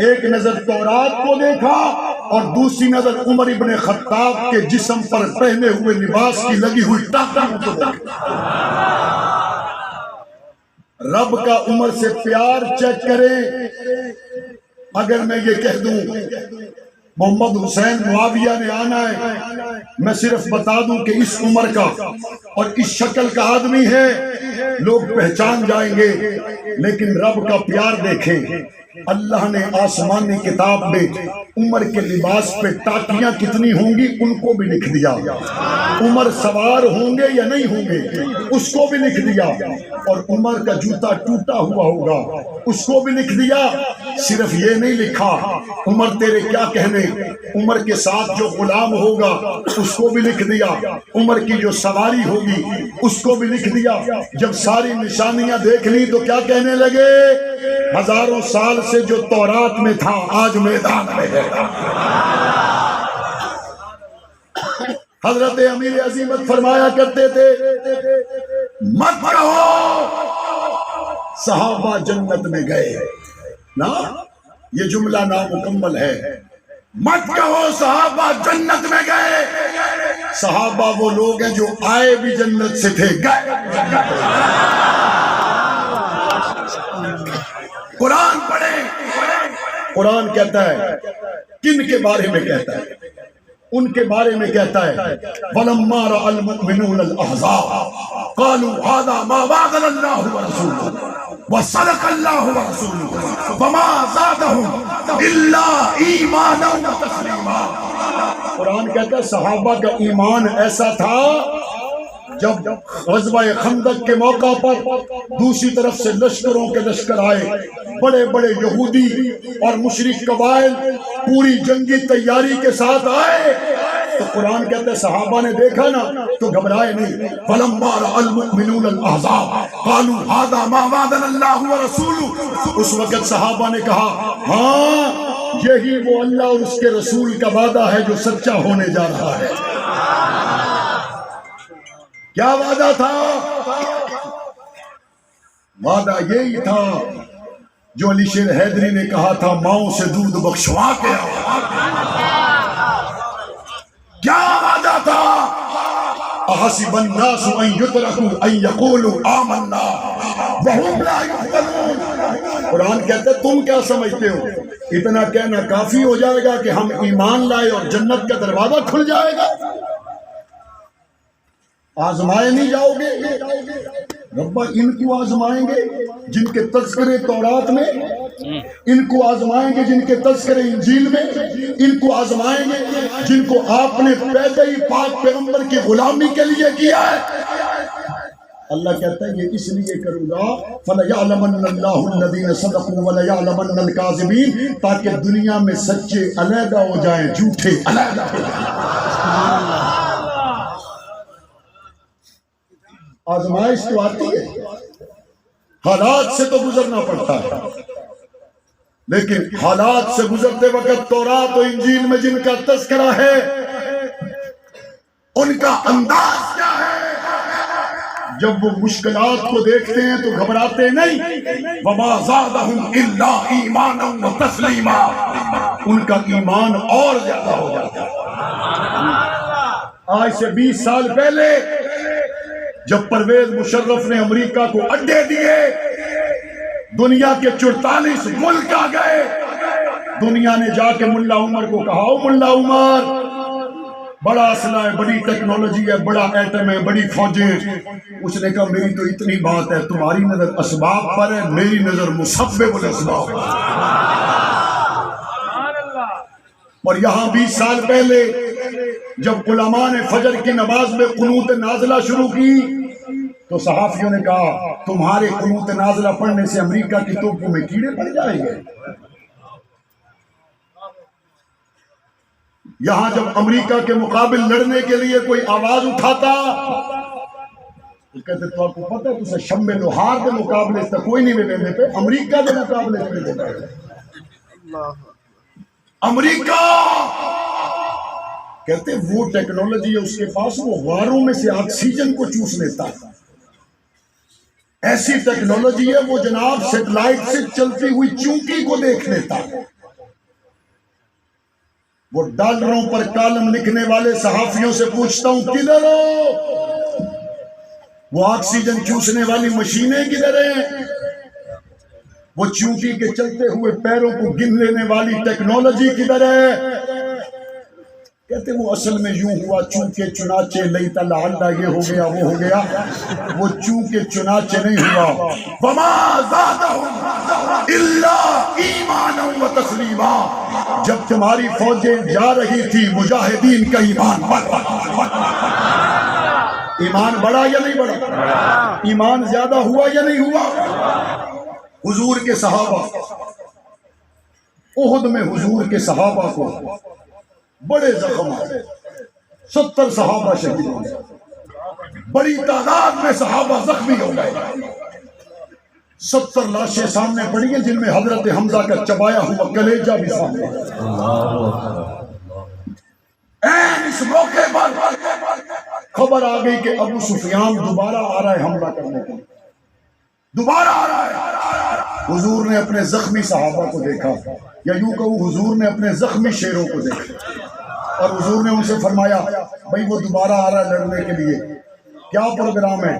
ایک نظر تورات کو دیکھا اور دوسری نظر عمر ابن خطاب کے جسم پر پہنے ہوئے لباس کی لگی ہوئی ٹاکیوں کو دیکھا۔ رب کا عمر سے پیار چیک کریں۔ اگر میں یہ کہہ دوں محمد حسین معاویہ نے آنا ہے، میں صرف بتا دوں کہ اس عمر کا اور اس شکل کا آدمی ہے، لوگ پہچان جائیں گے، لیکن رب کا پیار دیکھیں۔ اللہ نے آسمانی کتاب میں عمر کے لباس پہ ٹاکیاں کتنی ہوں گی ان کو بھی لکھ دیا، عمر سوار ہوں گے یا نہیں ہوں گے اس کو بھی لکھ دیا، اور عمر کا جوتا ٹوٹا ہوا ہوگا اس کو بھی لکھ دیا۔ صرف یہ نہیں لکھا عمر تیرے کیا کہنے، عمر کے ساتھ جو غلام ہوگا اس کو بھی لکھ دیا، عمر کی جو سواری ہوگی اس کو بھی لکھ دیا۔ جب ساری نشانیاں دیکھ لی تو کیا کہنے لگے، ہزاروں سال سے جو تورات میں تھا آج میدان میں ہے۔ حضرت امیر عظیمت فرمایا کرتے تھے، مت کہو صحابہ جنت میں گئے، نا یہ جملہ نامکمل ہے، مت کہو صحابہ جنت میں گئے، صحابہ وہ لوگ ہیں جو آئے بھی جنت سے تھے، گئے۔ قرآن پڑھیں، قرآن کہتا ہے کن کے بارے میں کہتا ہے، ان کے بارے میں کہتا ہے وَلَمَّا رَأَى الْمُؤْمِنُونَ الْأَحْزَابَ قَالُوا هَذَا مَا وَعَدَنَا اللَّهُ وَرَسُولُهُ وَصَدَقَ اللَّهُ وَرَسُولُهُ وَمَا زَادَهُمْ إِلَّا إِيمَانًا وَتَسْلِيمًا۔ قرآن کہتا ہے صحابہ کا ایمان ایسا تھا جب غزوہ خندق کے موقع پر دوسری طرف سے لشکروں کے لشکر آئے، بڑے بڑے یہودی اور مشرک قبائل پوری جنگی تیاری کے ساتھ آئے، تو قرآن کہتا ہے صحابہ نے دیکھا نا تو گھبرائے نہیں. فَلَمَّا رَأَى الْمُؤْمِنُونَ الْأَحْزَابَ قَالُوا هَذَا مَا وَعَدَنَا اللَّهُ وَرَسُولُهُ. اس وقت صحابہ نے کہا ہاں یہی وہ اللہ اور اس کے رسول کا وعدہ ہے جو سچا ہونے جا رہا ہے. کیا وعدہ تھا؟ وعدہ یہی تھا جو علی شیر حیدری نے کہا تھا ماؤں سے دودھ بخشوا کے آؤ. کیا وعدہ تھا؟ احسب الناس ان یترکوا ان یقولوا آمنا وهم لا یفتنون. قرآن کہتا ہے تم کیا سمجھتے ہو اتنا کہنا کافی ہو جائے گا کہ ہم ایمان لائے اور جنت کا دروازہ کھل جائے گا؟ آزمائے نہیں جاؤ گے؟ ربا ان کو آزمائیں گے جن کے تذکرے تورات میں، ان کو آزمائیں گے جن کے تذکرے انجیل میں، ان کو آزمائیں گے جن کو آپ نے پیدا ہی پاک پیغمبر کی غلامی کے لیے کیا ہے. اللہ کہتا ہے یہ اس لیے کروں گا فَلَيَعْلَمَنَّ اللَّهُ الَّذِينَ صَدَقُوا وَلَيَعْلَمَنَّ الْكَاذِبِينَ، تاکہ دنیا میں سچے علیحدہ ہو جائیں، جھوٹے علیحدہ ہو جائیں. آزمائش تو آتی ہے، حالات سے تو گزرنا پڑتا ہے، لیکن حالات سے گزرتے وقت تورات و انجیل میں جن کا تذکرہ ہے ان کا انداز کیا ہے؟ جب وہ مشکلات کو دیکھتے ہیں تو گھبراتے نہیں. وَمَا زَادَهُمْ إِلَّا إِيمَانًا وَتَسْلِيمًا، ان کا ایمان اور زیادہ ہو جاتا ہے. آج سے 20 سال پہلے جب پرویز مشرف نے امریکہ کو اڈے دیے، دنیا کے 44 ملک آ گئے، دنیا نے جا کے ملا عمر کو کہا او ملا عمر بڑا اسلحہ ہے، بڑی ٹیکنالوجی ہے، بڑا ایٹم ہے، بڑی فوجیں ہیں. اس نے کہا میری تو اتنی بات ہے، تمہاری نظر اسباب پر ہے، میری نظر مسبب الاسباب پر. اور یہاں 20 سال پہلے جب علماء نے فجر کی نماز میں قنوت نازلہ شروع کی تو صحافیوں نے کہا تمہارے قنوت نازلہ پڑھنے سے امریکہ کی توپوں میں کیڑے پڑ جائیں گے. یہاں جب امریکہ کے مقابل لڑنے کے لیے کوئی آواز اٹھاتا تو کہتے تو آپ کو پتہ ہے تو شم لوہار کے مقابلے سے کوئی نہیں میں پہ امریکہ کے مقابلے سے دیتا ہے. امریکہ کہتے وہ ٹیکنالوجی ہے اس کے پاس، وہ غاروں میں سے آکسیجن کو چوس لیتا ہے. ایسی ٹیکنالوجی ہے وہ جناب سیٹلائٹ سے چلتی ہوئی چونٹی کو دیکھ لیتا ہے. وہ ڈالروں پر کالم لکھنے والے صحافیوں سے پوچھتا ہوں کدھر ہو؟ وہ آکسیجن چوسنے والی مشینیں کدھر ہیں؟ وہ چونٹی کے چلتے ہوئے پیروں کو گن لینے والی ٹیکنالوجی کدھر ہے؟ کہتے وہ اصل میں یوں ہوا چونکہ چنانچہ لیتا لعلہ یہ ہو گیا وہ ہو گیا، وہ چونکہ چنانچہ نہیں ہوا. وَمَا زَادَهُمْ إِلَّا إِيمَانًا وَتَسْلِيمًا. جب تمہاری فوجیں جا رہی تھی مجاہدین کا ایمان بڑھا. ایمان بڑھا یا نہیں بڑھا؟ ایمان زیادہ ہوا یا نہیں ہوا؟ حضور کے صحابہ، احد میں حضور کے صحابہ کو بڑے زخم آئے، 70 صحابہ شہید ہوئے، بڑی تعداد میں صحابہ زخمی ہو گئے. 70 لاشیں سامنے پڑی ہیں جن میں حضرت حمزہ کا چبایا ہوا کلیجہ بھی سامنے. اس موقع پر خبر آ گئی کہ ابو سفیان دوبارہ آ رہا ہے حملہ کرنے کو، دوبارہ آ رہا ہے. حضور نے اپنے زخمی صحابہ کو دیکھا، یا یوں کہوں حضور نے اپنے زخمی شیروں کو دیکھا اور حضور نے ان سے فرمایا بھائی وہ دوبارہ آ رہا ہے لڑنے کے لیے، کیا پروگرام ہے؟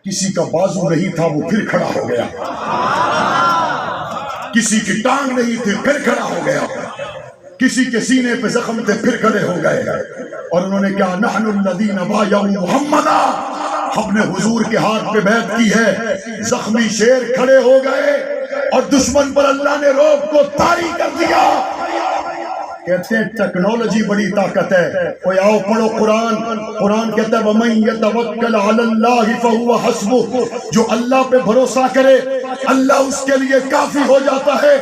کسی کا بازو نہیں تھا وہ پھر کھڑا ہو گیا، کسی کی ٹانگ نہیں تھی پھر کھڑا ہو گیا، کسی کے سینے پہ زخم تھے پھر کھڑے ہو گئے. اور انہوں نے کہا نحن الذین بایعوا محمدا، ہم نے حضور کے ہاتھ پہ بیعت کی ہے. زخمی شیر کھڑے ہو گئے اور دشمن پر اللہ نے روب کو طاری کر دیا. کہتے ہیں ٹیکنالوجی بڑی طاقت ہے. کوئی آؤ پڑھو قرآن. قرآن کہتا ہے وَمَن يَتَوَكَّلْ عَلَى اللَّهِ فَهُوَ حَسْبُهُ، جو اللہ پہ بھروسہ کرے اللہ اس کے لیے کافی ہو جاتا ہے.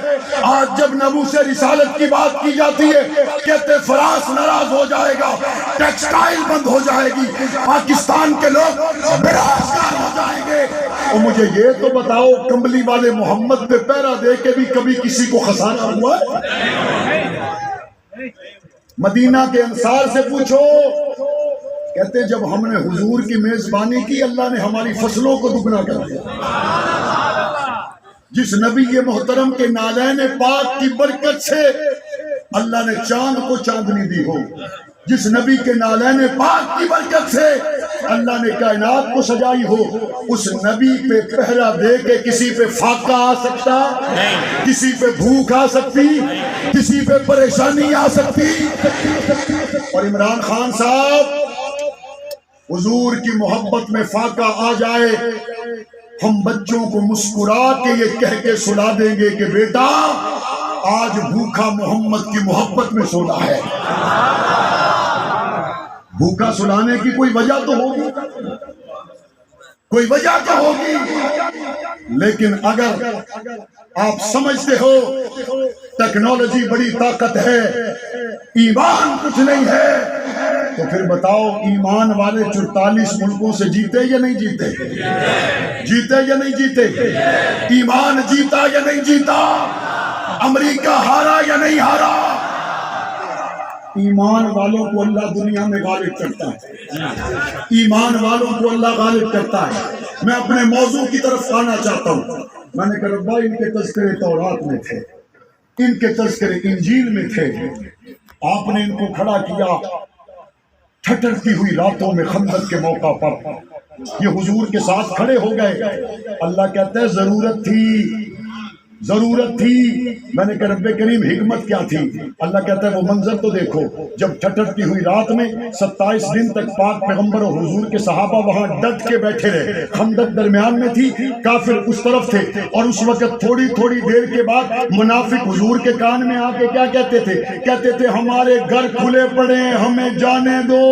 آج جب نبوت رسالت کی بات کی جاتی ہے کہتے فرانس ناراض ہو جائے گا، ٹیکسٹائل بند ہو جائے گی، پاکستان کے لوگ بے روزگار ہو جائیں گے. اور مجھے یہ تو بتاؤ کمبلی والے محمد پہ پہرا دے کے بھی کبھی کسی کو خسارہ ہوا ہے؟ مدینہ کے انصار سے پوچھو، کہتے جب ہم نے حضور کی میزبانی کی اللہ نے ہماری فصلوں کو دگنا کر دیا. جس نبی محترم کے نالین پاک کی برکت سے اللہ نے چاند کو چاندنی دی ہو، جس نبی کے نالین پاک کی برکت سے اللہ نے کائنات کو سجائی ہو، اس نبی پہ پہرا دے کے کسی پہ فاقہ آ سکتا، کسی پہ بھوک آ سکتی، کسی پہ پریشانی آ سکتی. اور عمران خان صاحب حضور کی محبت میں فاقہ آ جائے، ہم بچوں کو مسکرا کے یہ کہہ کے سلا دیں گے کہ بیٹا آج بھوکا محمد کی محبت میں سونا ہے. بھوکا سلانے کی کوئی وجہ تو ہوگی، کوئی وجہ تو ہوگی. لیکن اگر آپ سمجھتے ہو ٹیکنالوجی بڑی طاقت ہے، ایمان کچھ نہیں ہے، تو پھر بتاؤ ایمان والے 44 ملکوں سے جیتے یا نہیں جیتے؟ جیتے یا نہیں جیتے؟ ایمان جیتا یا نہیں جیتا؟ امریکہ ہارا یا نہیں ہارا؟ ایمان والوں کو اللہ دنیا میں غالب کرتا ہے، ایمان والوں کو اللہ غالب کرتا ہے. میں اپنے موضوع کی طرف آنا چاہتا ہوں. میں نے کہا ربا ان کے تذکرے تورات میں تھے، ان کے تذکرے انجیل میں تھے، آپ نے ان کو کھڑا کیا ٹھٹرتی ہوئی راتوں میں خندق کے موقع پر، یہ حضور کے ساتھ کھڑے ہو گئے. اللہ کہتا ہے ضرورت تھی، ضرورت تھی. میں نے کہا رب کریم حکمت کیا تھی؟ اللہ کہتا ہے وہ منظر تو دیکھو، جب ٹھٹرتی ہوئی رات میں 27 دن تک پاک پیغمبر اور حضور کے صحابہ وہاں ڈٹ کے بیٹھے رہے، خندق درمیان میں تھی، کافر اس طرف تھے، اور اس وقت تھوڑی تھوڑی دیر کے بعد منافق حضور کے کان میں آ کے کیا کہتے تھے؟ کہتے تھے ہمارے گھر کھلے پڑے ہیں، ہمیں جانے دو.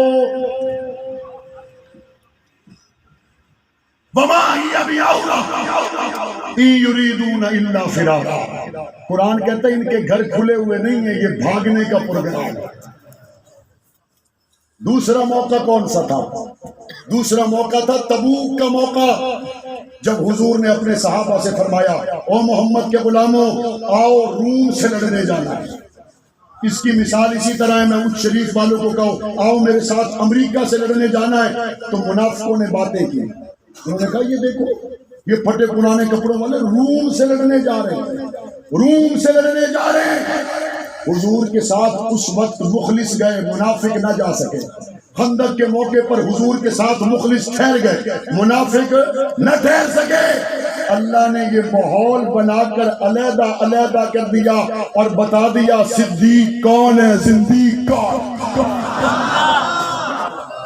قرآن کہتا ہے ان کے گھر کھلے ہوئے نہیں ہیں، یہ بھاگنے کا پروگرام ہے. دوسرا موقع کون سا تھا؟ دوسرا موقع تھا تبوک کا موقع، جب حضور نے اپنے صحابہ سے فرمایا او محمد کے غلاموں آؤ روم سے لڑنے جانا ہے. اس کی مثال اسی طرح ہے، میں اونٹ شریف والوں کو کہوں آؤ میرے ساتھ امریکہ سے لڑنے جانا ہے، تو منافقوں نے باتیں کی. انہوں نے کہا یہ دیکھو یہ پھٹے پرانے کپڑوں والے روم سے لڑنے جا رہے ہیں، روم سے لڑنے جا رہے ہیں. حضور کے ساتھ اس وقت مخلص گئے، منافق نہ جا سکے. خندق کے موقع پر حضور کے ساتھ مخلص ٹھہر گئے، منافق نہ ٹھہر سکے. اللہ نے یہ ماحول بنا کر علیحدہ علیحدہ کر دیا اور بتا دیا صدیق کون ہے، زندیق کون.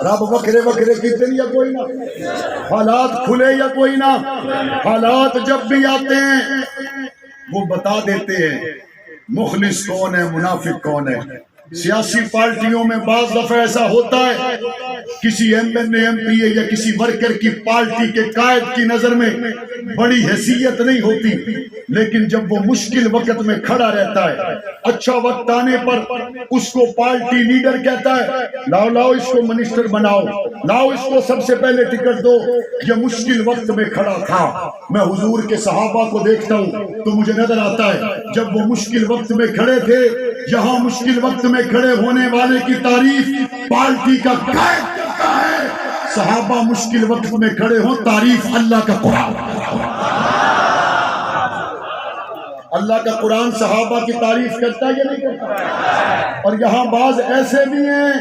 رب وکھرے وکھرے کیتے یا کوئی نہ، حالات کھلے یا کوئی نہ، حالات جب بھی آتے ہیں وہ بتا دیتے ہیں مخلص کون ہے، منافق کون ہے. سیاسی پارٹیوں میں بعض دفعہ ایسا ہوتا ہے کسی M N A M P A یا کسی ورکر کی پارٹی کے قائد کی نظر میں بڑی حیثیت نہیں ہوتی، لیکن جب وہ مشکل وقت میں کھڑا رہتا ہے، اچھا وقت آنے پر اس کو پارٹی لیڈر کہتا ہے لاؤ لاؤ اس کو منسٹر بناؤ، لاؤ اس کو سب سے پہلے ٹکٹ دو. یہ مشکل وقت میں کھڑا تھا. میں حضور کے صحابہ کو دیکھتا ہوں تو مجھے نظر آتا ہے جب وہ مشکل وقت میں کھڑے تھے، جہاں مشکل وقت میں کھڑے ہونے والے کی تعریف پارٹی کا قائد کرتا ہے، صحابہ مشکل وقت میں کھڑے ہوں تعریف اللہ کا قرآن. اللہ کا قرآن صحابہ کی تعریف کرتا ہے یا نہیں کرتا؟ اور یہاں بعض ایسے بھی ہیں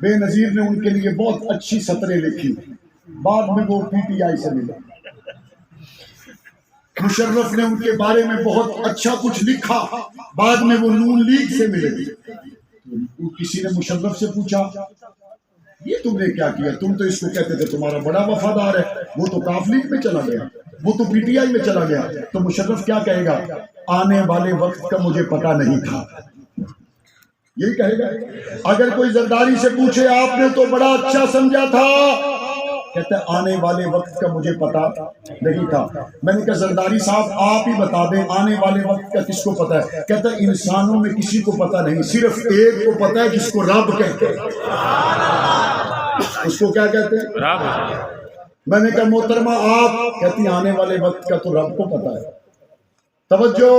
بے نظیر نے ان کے لیے بہت اچھی سطریں لکھی، بعد میں وہ پی ٹی آئی سے ملا. مشرف نے ان کے بارے میں بہت اچھا کچھ لکھا، بعد میں وہ نون لیگ سے ملے. کسی نے مشرف سے پوچھا یہ تم نے کیا کیا؟ تم تو اس کو کہتے تھے تمہارا بڑا وفادار ہے، وہ تو کاف لیگ میں چلا گیا، وہ تو پی ٹی آئی میں چلا گیا. تو مشرف کیا کہے گا؟ آنے والے وقت کا مجھے پتا نہیں تھا. یہی کہے گا. اگر کوئی زرداری سے پوچھے آپ نے تو بڑا اچھا سمجھا تھا، کہتا ہے آنے والے وقت کا مجھے پتا نہیں تھا. میں نے کہا زرداری صاحب آپ ہی بتا دیں آنے والے وقت کا کس کو پتا ہے. کہتا ہے انسانوں میں کسی کو پتا نہیں، صرف ایک کو پتا ہے جس کو رب کہتے ہیں. اس کو کیا کہتے ہیں؟ رب. میں نے کہا محترمہ آپ کہتی آنے والے وقت کا تو رب کو پتا ہے. توجہ.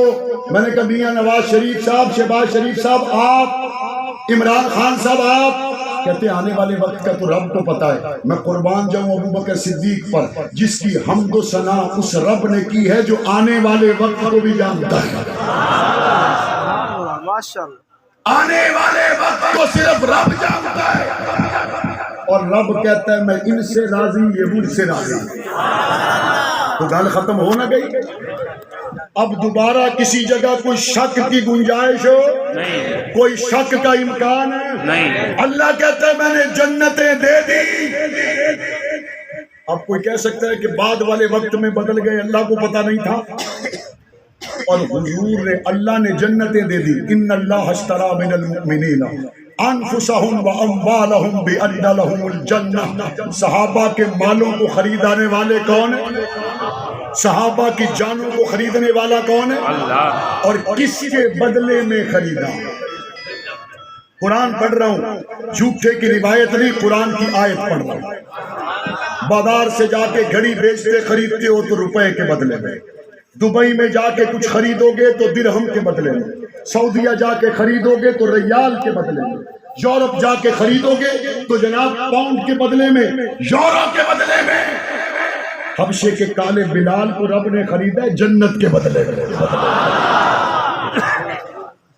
میں نے کہا میاں نواز شریف صاحب، شہباز شریف صاحب، آپ، عمران خان صاحب، آپ کہتے آنے والے وقت کا تو رب کو پتا ہے. میں قربان جاؤں ابو بکر صدیق پر جس کی حمد و ثنا اس رب نے کی ہے جو آنے والے وقت کو بھی جانتا ہے. آنے والے وقت کو صرف رب جانتا ہے، اور رب کہتا ہے میں ان سے راضی یہ مجھ سے راضی. تو گل ختم ہو نہ گئی. اب دوبارہ کسی جگہ کوئی شک کی گنجائش ہو؟ نہیں. کوئی شک کا امکان ہے؟ نہیں. اللہ کہتا ہے میں نے جنتیں دے دی. اب کوئی کہہ سکتا ہے کہ بعد والے وقت میں بدل گئے، اللہ کو پتا نہیں تھا. اور حضور نے، اللہ نے جنتیں دے دی. ان اللہ اشترى من المؤمنین انفسهم واموالهم بان لهم الجنہ. صحابہ کے مالوں کو خریدنے والے کون ہیں؟ صحابہ کی جانوں کو خریدنے والا کون ہے؟ اللہ. اور کس کے بدلے میں خریدا؟ قرآن پڑھ رہا ہوں، جھوٹے کی روایت نہیں، قرآن کی آیت پڑھ رہا ہوں. بازار سے جا کے گھڑی بیچتے خریدتے ہو تو روپے کے بدلے میں. دبئی میں جا کے کچھ خریدو گے تو درہم کے بدلے میں. سعودیہ جا کے خریدو گے تو ریال کے بدلے میں. یورپ جا کے خریدو گے تو جناب پاؤنڈ کے بدلے میں، یورو کے بدلے میں. حبشے کے کالے بلال کو رب نے خریدا ہے جنت کے بدلے میں.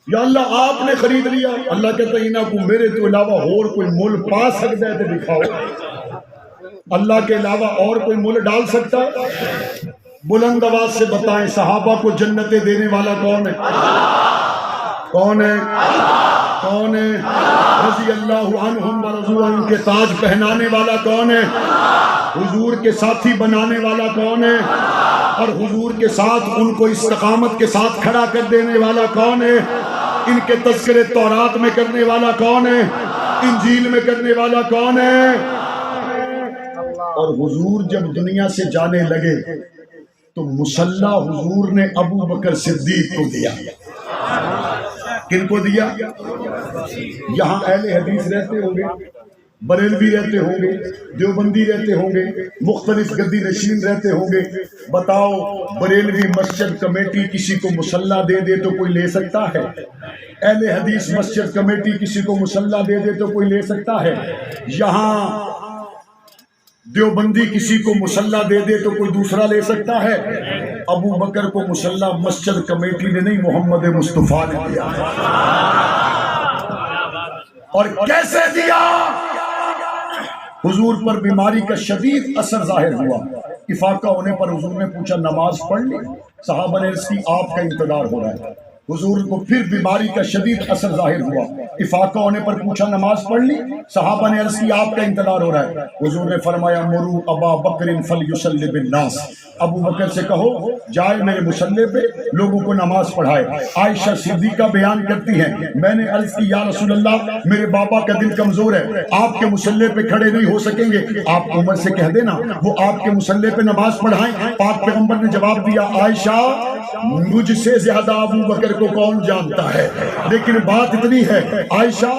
یا اللہ آپ نے خرید لیا. اللہ کہتا ہے انہاں کو میرے تو علاوہ اور کوئی مول پا سکتا ہے تو دکھاؤ. اللہ کے علاوہ اور کوئی مول ڈال سکتا ہے؟ بلند آواز سے بتائیں صحابہ کو جنتیں دینے والا کون ہے؟ کون ہے؟ کون ہے؟ رضی اللہ عنہم ورضوا عنہ کے تاج پہنانے والا کون ہے؟ حضور کے ساتھی بنانے والا کون ہے؟ اور حضور کے ساتھ ان کو استقامت کے ساتھ کھڑا کر دینے والا کون ہے؟ ان کے تذکرے تورات میں کرنے والا کون ہے؟ انجیل میں کرنے والا کون ہے؟ اور حضور جب دنیا سے جانے لگے تو مصلی حضور نے ابو بکر صدیق کو دیا. کن کو دیا؟ یہاں اہل حدیث رہتے ہوں گے، بریلوی رہتے ہوں گے، دیوبندی رہتے ہوں گے، مختلف گدی نشین رہتے ہوں گے. بتاؤ بریلوی مسجد کمیٹی کسی کو مصلی دے دے تو کوئی لے سکتا ہے؟ اہل حدیث مسجد کمیٹی کسی کو مصلی دے دے تو کوئی لے سکتا ہے؟ یہاں دیوبندی کسی کو مصلی دے دے تو کوئی دوسرا لے سکتا ہے؟ ابو بکر کو مصلی مسجد کمیٹی نے نہیں، محمد مصطفیٰ نے دیا. اور کیسے دیا؟ حضور پر بیماری کا شدید اثر ظاہر ہوا. افاقہ ہونے پر حضور نے پوچھا نماز پڑھ لی؟ صحابہ نے عرض کی آپ کا انتظار ہو رہا ہے. حضور کو پھر بیماری کا شدید اثر ظاہر ہوا. افاقہ ہونے پر پوچھا نماز پڑھ لی؟ صحابہ نے عرض کی آپ کا انتظار ہو رہا ہے. حضور نے فرمایا مروا ابا بکر فلیصلی بالناس. ابو بکر سے کہو جائے میرے مصلی پہ لوگوں کو نماز پڑھائے. عائشہ صدیقہ بیان کرتی ہیں میں نے عرض کی یا رسول اللہ میرے بابا کا دل کمزور ہے، آپ کے مصلی پہ کھڑے نہیں ہو سکیں گے، آپ عمر سے کہہ دینا وہ آپ کے مصلی پہ نماز پڑھائیں. پاک پیغمبر نے جواب دیا عائشہ مجھ سے زیادہ ابو بکر کو کون جانتا ہے، لیکن بات اتنی ہے عائشہ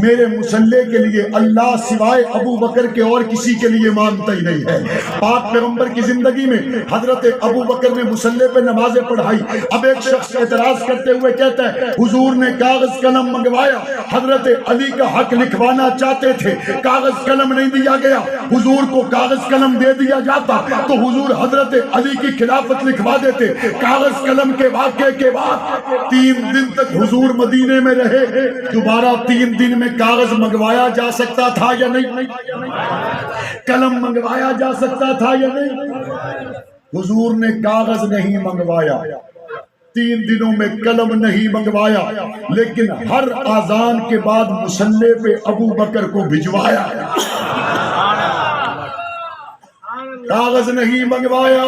میرے مصلی کے لیے اللہ سوائے ابو بکر کے اور کسی کے لیے مانتا ہی نہیں ہے. پاک پیغمبر کی زندگی میں حضرت ابو بکر نے مصلی پہ نمازیں پڑھائی. اب ایک شخص اعتراض کرتے ہوئے کہتا ہے حضور نے کاغذ قلم منگوایا، حضرت علی کا حق لکھوانا چاہتے تھے، کاغذ قلم نہیں دیا گیا. حضور کو کاغذ قلم دے دیا جاتا تو حضور حضرت علی کی خلافت لکھوا دیتے. کاغذ قلم کے واقعے کے بعد 3 دن تک حضور مدینے میں رہے. دوبارہ 3 دن میں کاغذ منگوایا جا سکتا تھا یا نہیں؟ قلم منگوایا جا سکتا تھا یا نہیں؟ حضور نے کاغذ نہیں منگوایا، 3 دنوں میں قلم نہیں منگوایا، لیکن ہر اذان کے بعد مصلی پہ ابو بکر کو بھجوایا. کاغذ نہیں منگوایا،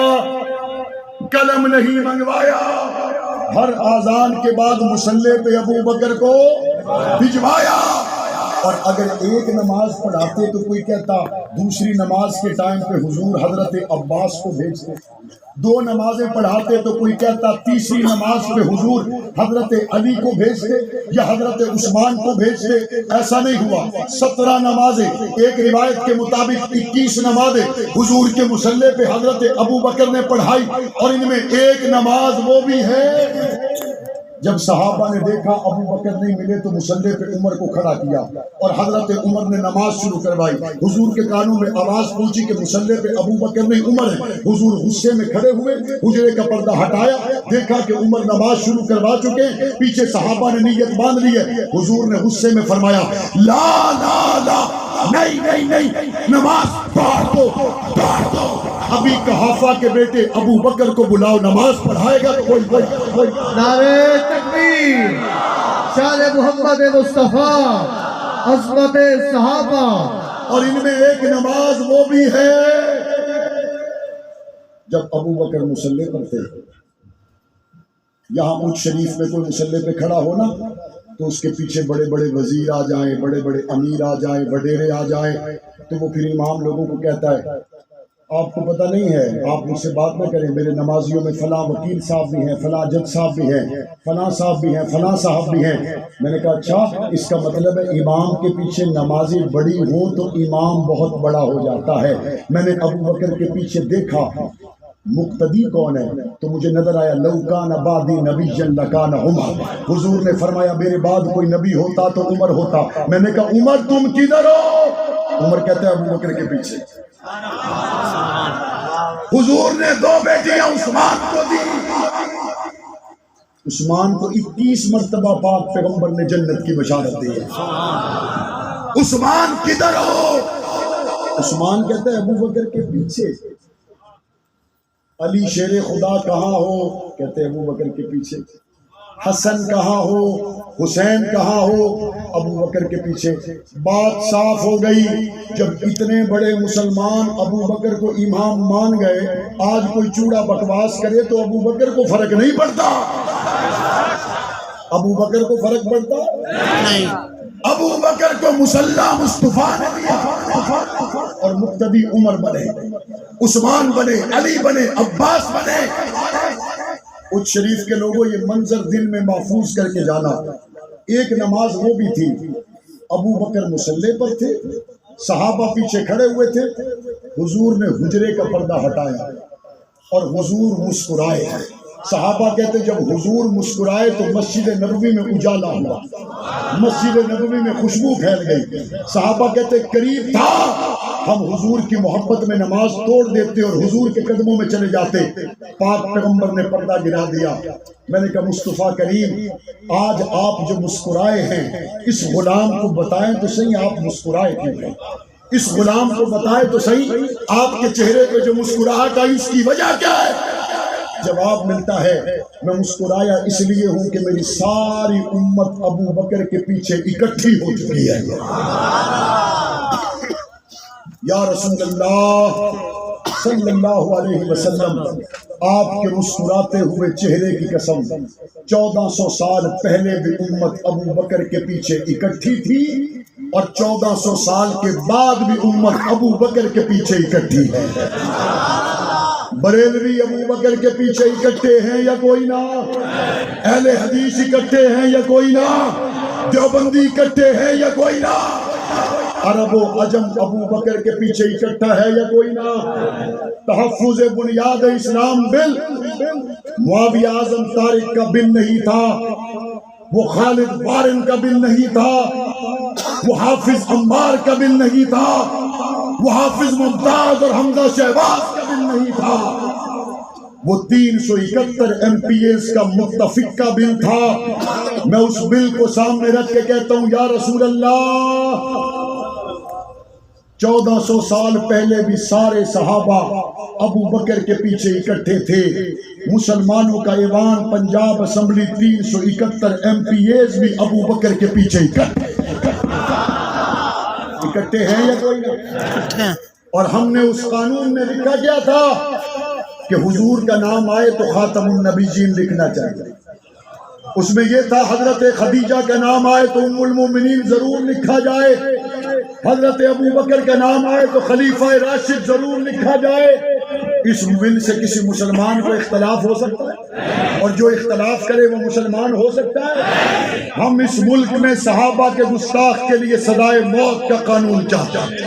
قلم نہیں منگوایا، ہر اذان کے بعد مصلی پہ ابو بکر کو بھجوایا. اور اگر ایک نماز پڑھاتے تو کوئی کہتا دوسری نماز کے ٹائم پہ حضور حضرت عباس کو بھیجتے. دو نمازیں پڑھاتے تو کوئی کہتا تیسری نماز پہ حضور حضرت علی کو بھیجتے یا حضرت عثمان کو بھیجتے. ایسا نہیں ہوا. 17 نمازیں، ایک روایت کے مطابق 21 نمازیں حضور کے مصلی پہ حضرت ابو بکر نے پڑھائی. اور ان میں ایک نماز وہ بھی ہے جب صحابہ نے دیکھا ابو بکر نہیں ملے تو مصلی پہ عمر کو کھڑا کیا اور حضرت عمر نے نماز شروع کروائی. حضور کے کانوں میں آواز پہنچی کہ مصلی پہ ابو بکر نہیں عمر ہے. حضور غصے میں کھڑے ہوئے، حجرے کا پردہ ہٹایا، دیکھا کہ عمر نماز شروع کروا چکے ہیں، پیچھے صحابہ نے نیت باندھ لی ہے. حضور نے غصے میں فرمایا لا لا لا، نہیں نہیں نہیں، نماز پڑھ دو پڑھ دو. ابھی قحافہ کے بیٹے ابو بکر کو بلاؤ، نماز پڑھائے گا. کوئی نعرہ تکبیر، شان محمد مصطفیٰ، عظمت صحابہ. اور ان میں ایک نماز وہ بھی ہے جب ابو بکر مصلی پر تھے. یہاں اونچ شریف میں کوئی مصلی پہ کھڑا ہو نا تو اس کے پیچھے بڑے بڑے وزیر آ جائیں، بڑے بڑے امیر آ جائیں، وڈیرے آ جائیں تو وہ پھر امام لوگوں کو کہتا ہے آپ کو پتہ نہیں ہے، آپ مجھ سے بات نہ کریں، میرے نمازیوں میں فلاں وکیل صاحب بھی ہیں، فلاں جج صاحب بھی ہیں، فلاں صاحب بھی ہیں، فلاں صاحب بھی ہیں. میں نے کہا اچھا، اس کا مطلب ہے امام کے پیچھے نمازی بڑی ہوں تو امام بہت بڑا ہو جاتا ہے. میں نے ابو بکر کے پیچھے دیکھا مقتدی کون ہے تو مجھے نظر آیا لو کان بعدی نبی لکان عمر. حضور نے فرمایا میرے بعد کوئی نبی ہوتا تو عمر ہوتا. میں نے کہا عمر تم کدھر ہو؟ عمر کہتا ہے ابو بکر کے پیچھے. حضور نے 2 بیٹیاں عثمان کو دی. عثمان کو 21 مرتبہ پاک پیغمبر نے جنت کی بشارت دی ہے. عثمان کدھر ہو؟ عثمان کہتا ہے ابو بکر کے پیچھے. علی شیر خدا کہاں ہو؟ کہتے ہیں ابو بکر کے پیچھے. حسن کہاں ہو؟ حسین کہاں ہو؟ ابو بکر کے پیچھے. بات صاف ہو گئی. جب اتنے بڑے مسلمان ابو بکر کو امام مان گئے، آج کوئی چوڑا بکواس کرے تو ابو بکر کو فرق نہیں پڑتا. ابو بکر کو فرق پڑتا نہیں. ابو بکر کو مصلی مصطفیٰ نے دیا اور مقتدی عمر بنے، عثمان بنے، علی بنے، عباس بنے. اچ شریف کے لوگوں یہ منظر دل میں محفوظ کر کے جانا. ایک نماز وہ بھی تھی ابو بکر مصلی پر تھے، صحابہ پیچھے کھڑے ہوئے تھے، حضور نے حجرے کا پردہ ہٹایا اور حضور مسکرائے. صحابہ کہتے جب حضور مسکرائے تو مسجد نبوی میں اجالا ہوا، مسجد نبوی میں خوشبو پھیل گئی. صحابہ کہتے قریب تھا ہم حضور کی محبت میں نماز توڑ دیتے اور حضور کے قدموں میں چلے جاتے. پاک پیغمبر نے پردہ گرا دیا. میں نے کہا مصطفیٰ کریم آج آپ جو مسکرائے ہیں اس غلام کو بتائیں تو صحیح آپ مسکرائے کیوں ہیں؟ اس غلام کو بتائیں تو صحیح آپ کے چہرے پہ جو مسکراہٹ آئی اس کی وجہ کیا ہے؟ جواب ملتا ہے میں مسکرایا اس لیے ہوں کہ میری ساری امت ابو بکر کے پیچھے اکٹھی ہو چکی ہے. یا رسول اللہ صلی اللہ علیہ وسلم، آپ کے مسکراتے ہوئے چہرے کی قسم 1400 سال پہلے بھی امت ابو بکر کے پیچھے اکٹھی تھی اور 1400 سال کے بعد بھی امت ابو بکر کے پیچھے اکٹھی ہے. بریلوی ابو بکر کے پیچھے اکٹھے ہیں یا کوئی نہ؟ اہل حدیث اکٹھے ہیں یا کوئی نہ؟ دیوبندی اکٹھے ہیں یا کوئی نہ؟ عرب و عجم ابو بکر کے پیچھے اکٹھا ہے یا کوئی نہ؟ تحفظ بنیاد اسلام بل معاویہ اعظم طارق کا بل نہیں تھا، وہ خالد وارن کا بل نہیں تھا، وہ حافظ عمار کا بل نہیں تھا، وہ حافظ ممتاز اور حمزہ شہباز کا بل نہیں تھا، وہ 371 MPs کا متفق کا بل تھا. میں اس بل کو سامنے رکھ کے کہتا ہوں یا رسول اللہ 1400 سال پہلے بھی سارے صحابہ ابو بکر کے پیچھے اکٹھے تھے. مسلمانوں کا ایوان پنجاب اسمبلی 371 MPs بھی ابو بکر کے پیچھے اکٹھے ہیں یا کوئی نہیں؟ اور ہم نے اس قانون میں لکھا کیا تھا کہ حضور کا نام آئے تو خاتم النبیین لکھنا چاہیے. اس میں یہ تھا حضرت خدیجہ کا نام آئے تو ام المومنین ضرور لکھا جائے، حضرت ابو بکر کا نام آئے تو خلیفہ راشد ضرور لکھا جائے۔ اس مل سے کسی مسلمان کو اختلاف ہو سکتا ہے؟ اور جو اختلاف کرے وہ مسلمان ہو سکتا ہے؟ ہم اس ملک میں صحابہ کے گستاخ کے لیے سزائے موت کا قانون چاہتے ہیں۔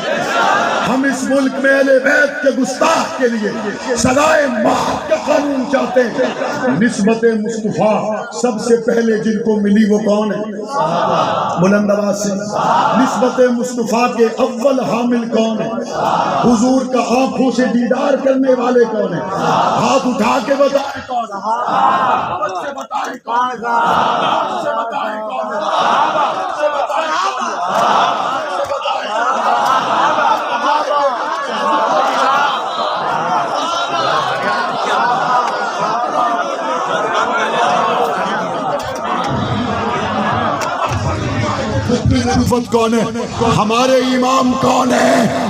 ہم اس ملک میں اہل بیت کے گستاخ کے لیے سزائے موت کا قانون چاہتے ہیں۔ نسبت مصطفیٰ سب سے پہلے جن کو ملی وہ کون ہے؟ بلند آواز سے نسبت مصطفیٰ کے اول حامل کون ہے؟ حضور کا آنکھوں سے دیدار کرنے والے کون ہیں؟ ہاتھ اٹھا کے بتائیں کون ہے؟ بتائیں کون ہے؟ بتائیں کون نبوت کون ہے؟ ہمارے امام کون ہے؟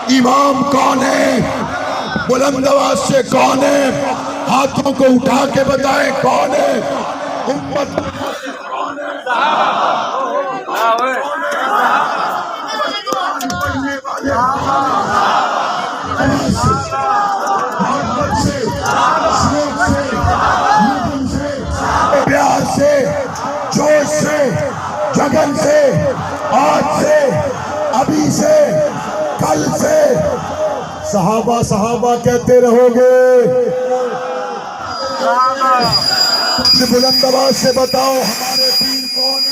امام کون ہے؟ بلند آواز سے کون ہے؟ ہاتھوں کو اٹھا کے بتائیں کون ہے؟ امت کون ہے؟ پیار سے، جوش سے، جگن سے، آج سے، ابھی سے، کل سے صحابہ صحابہ کہتے رہو گے؟ بلند آواز سے بتاؤ ہمارے پیر کون ہیں؟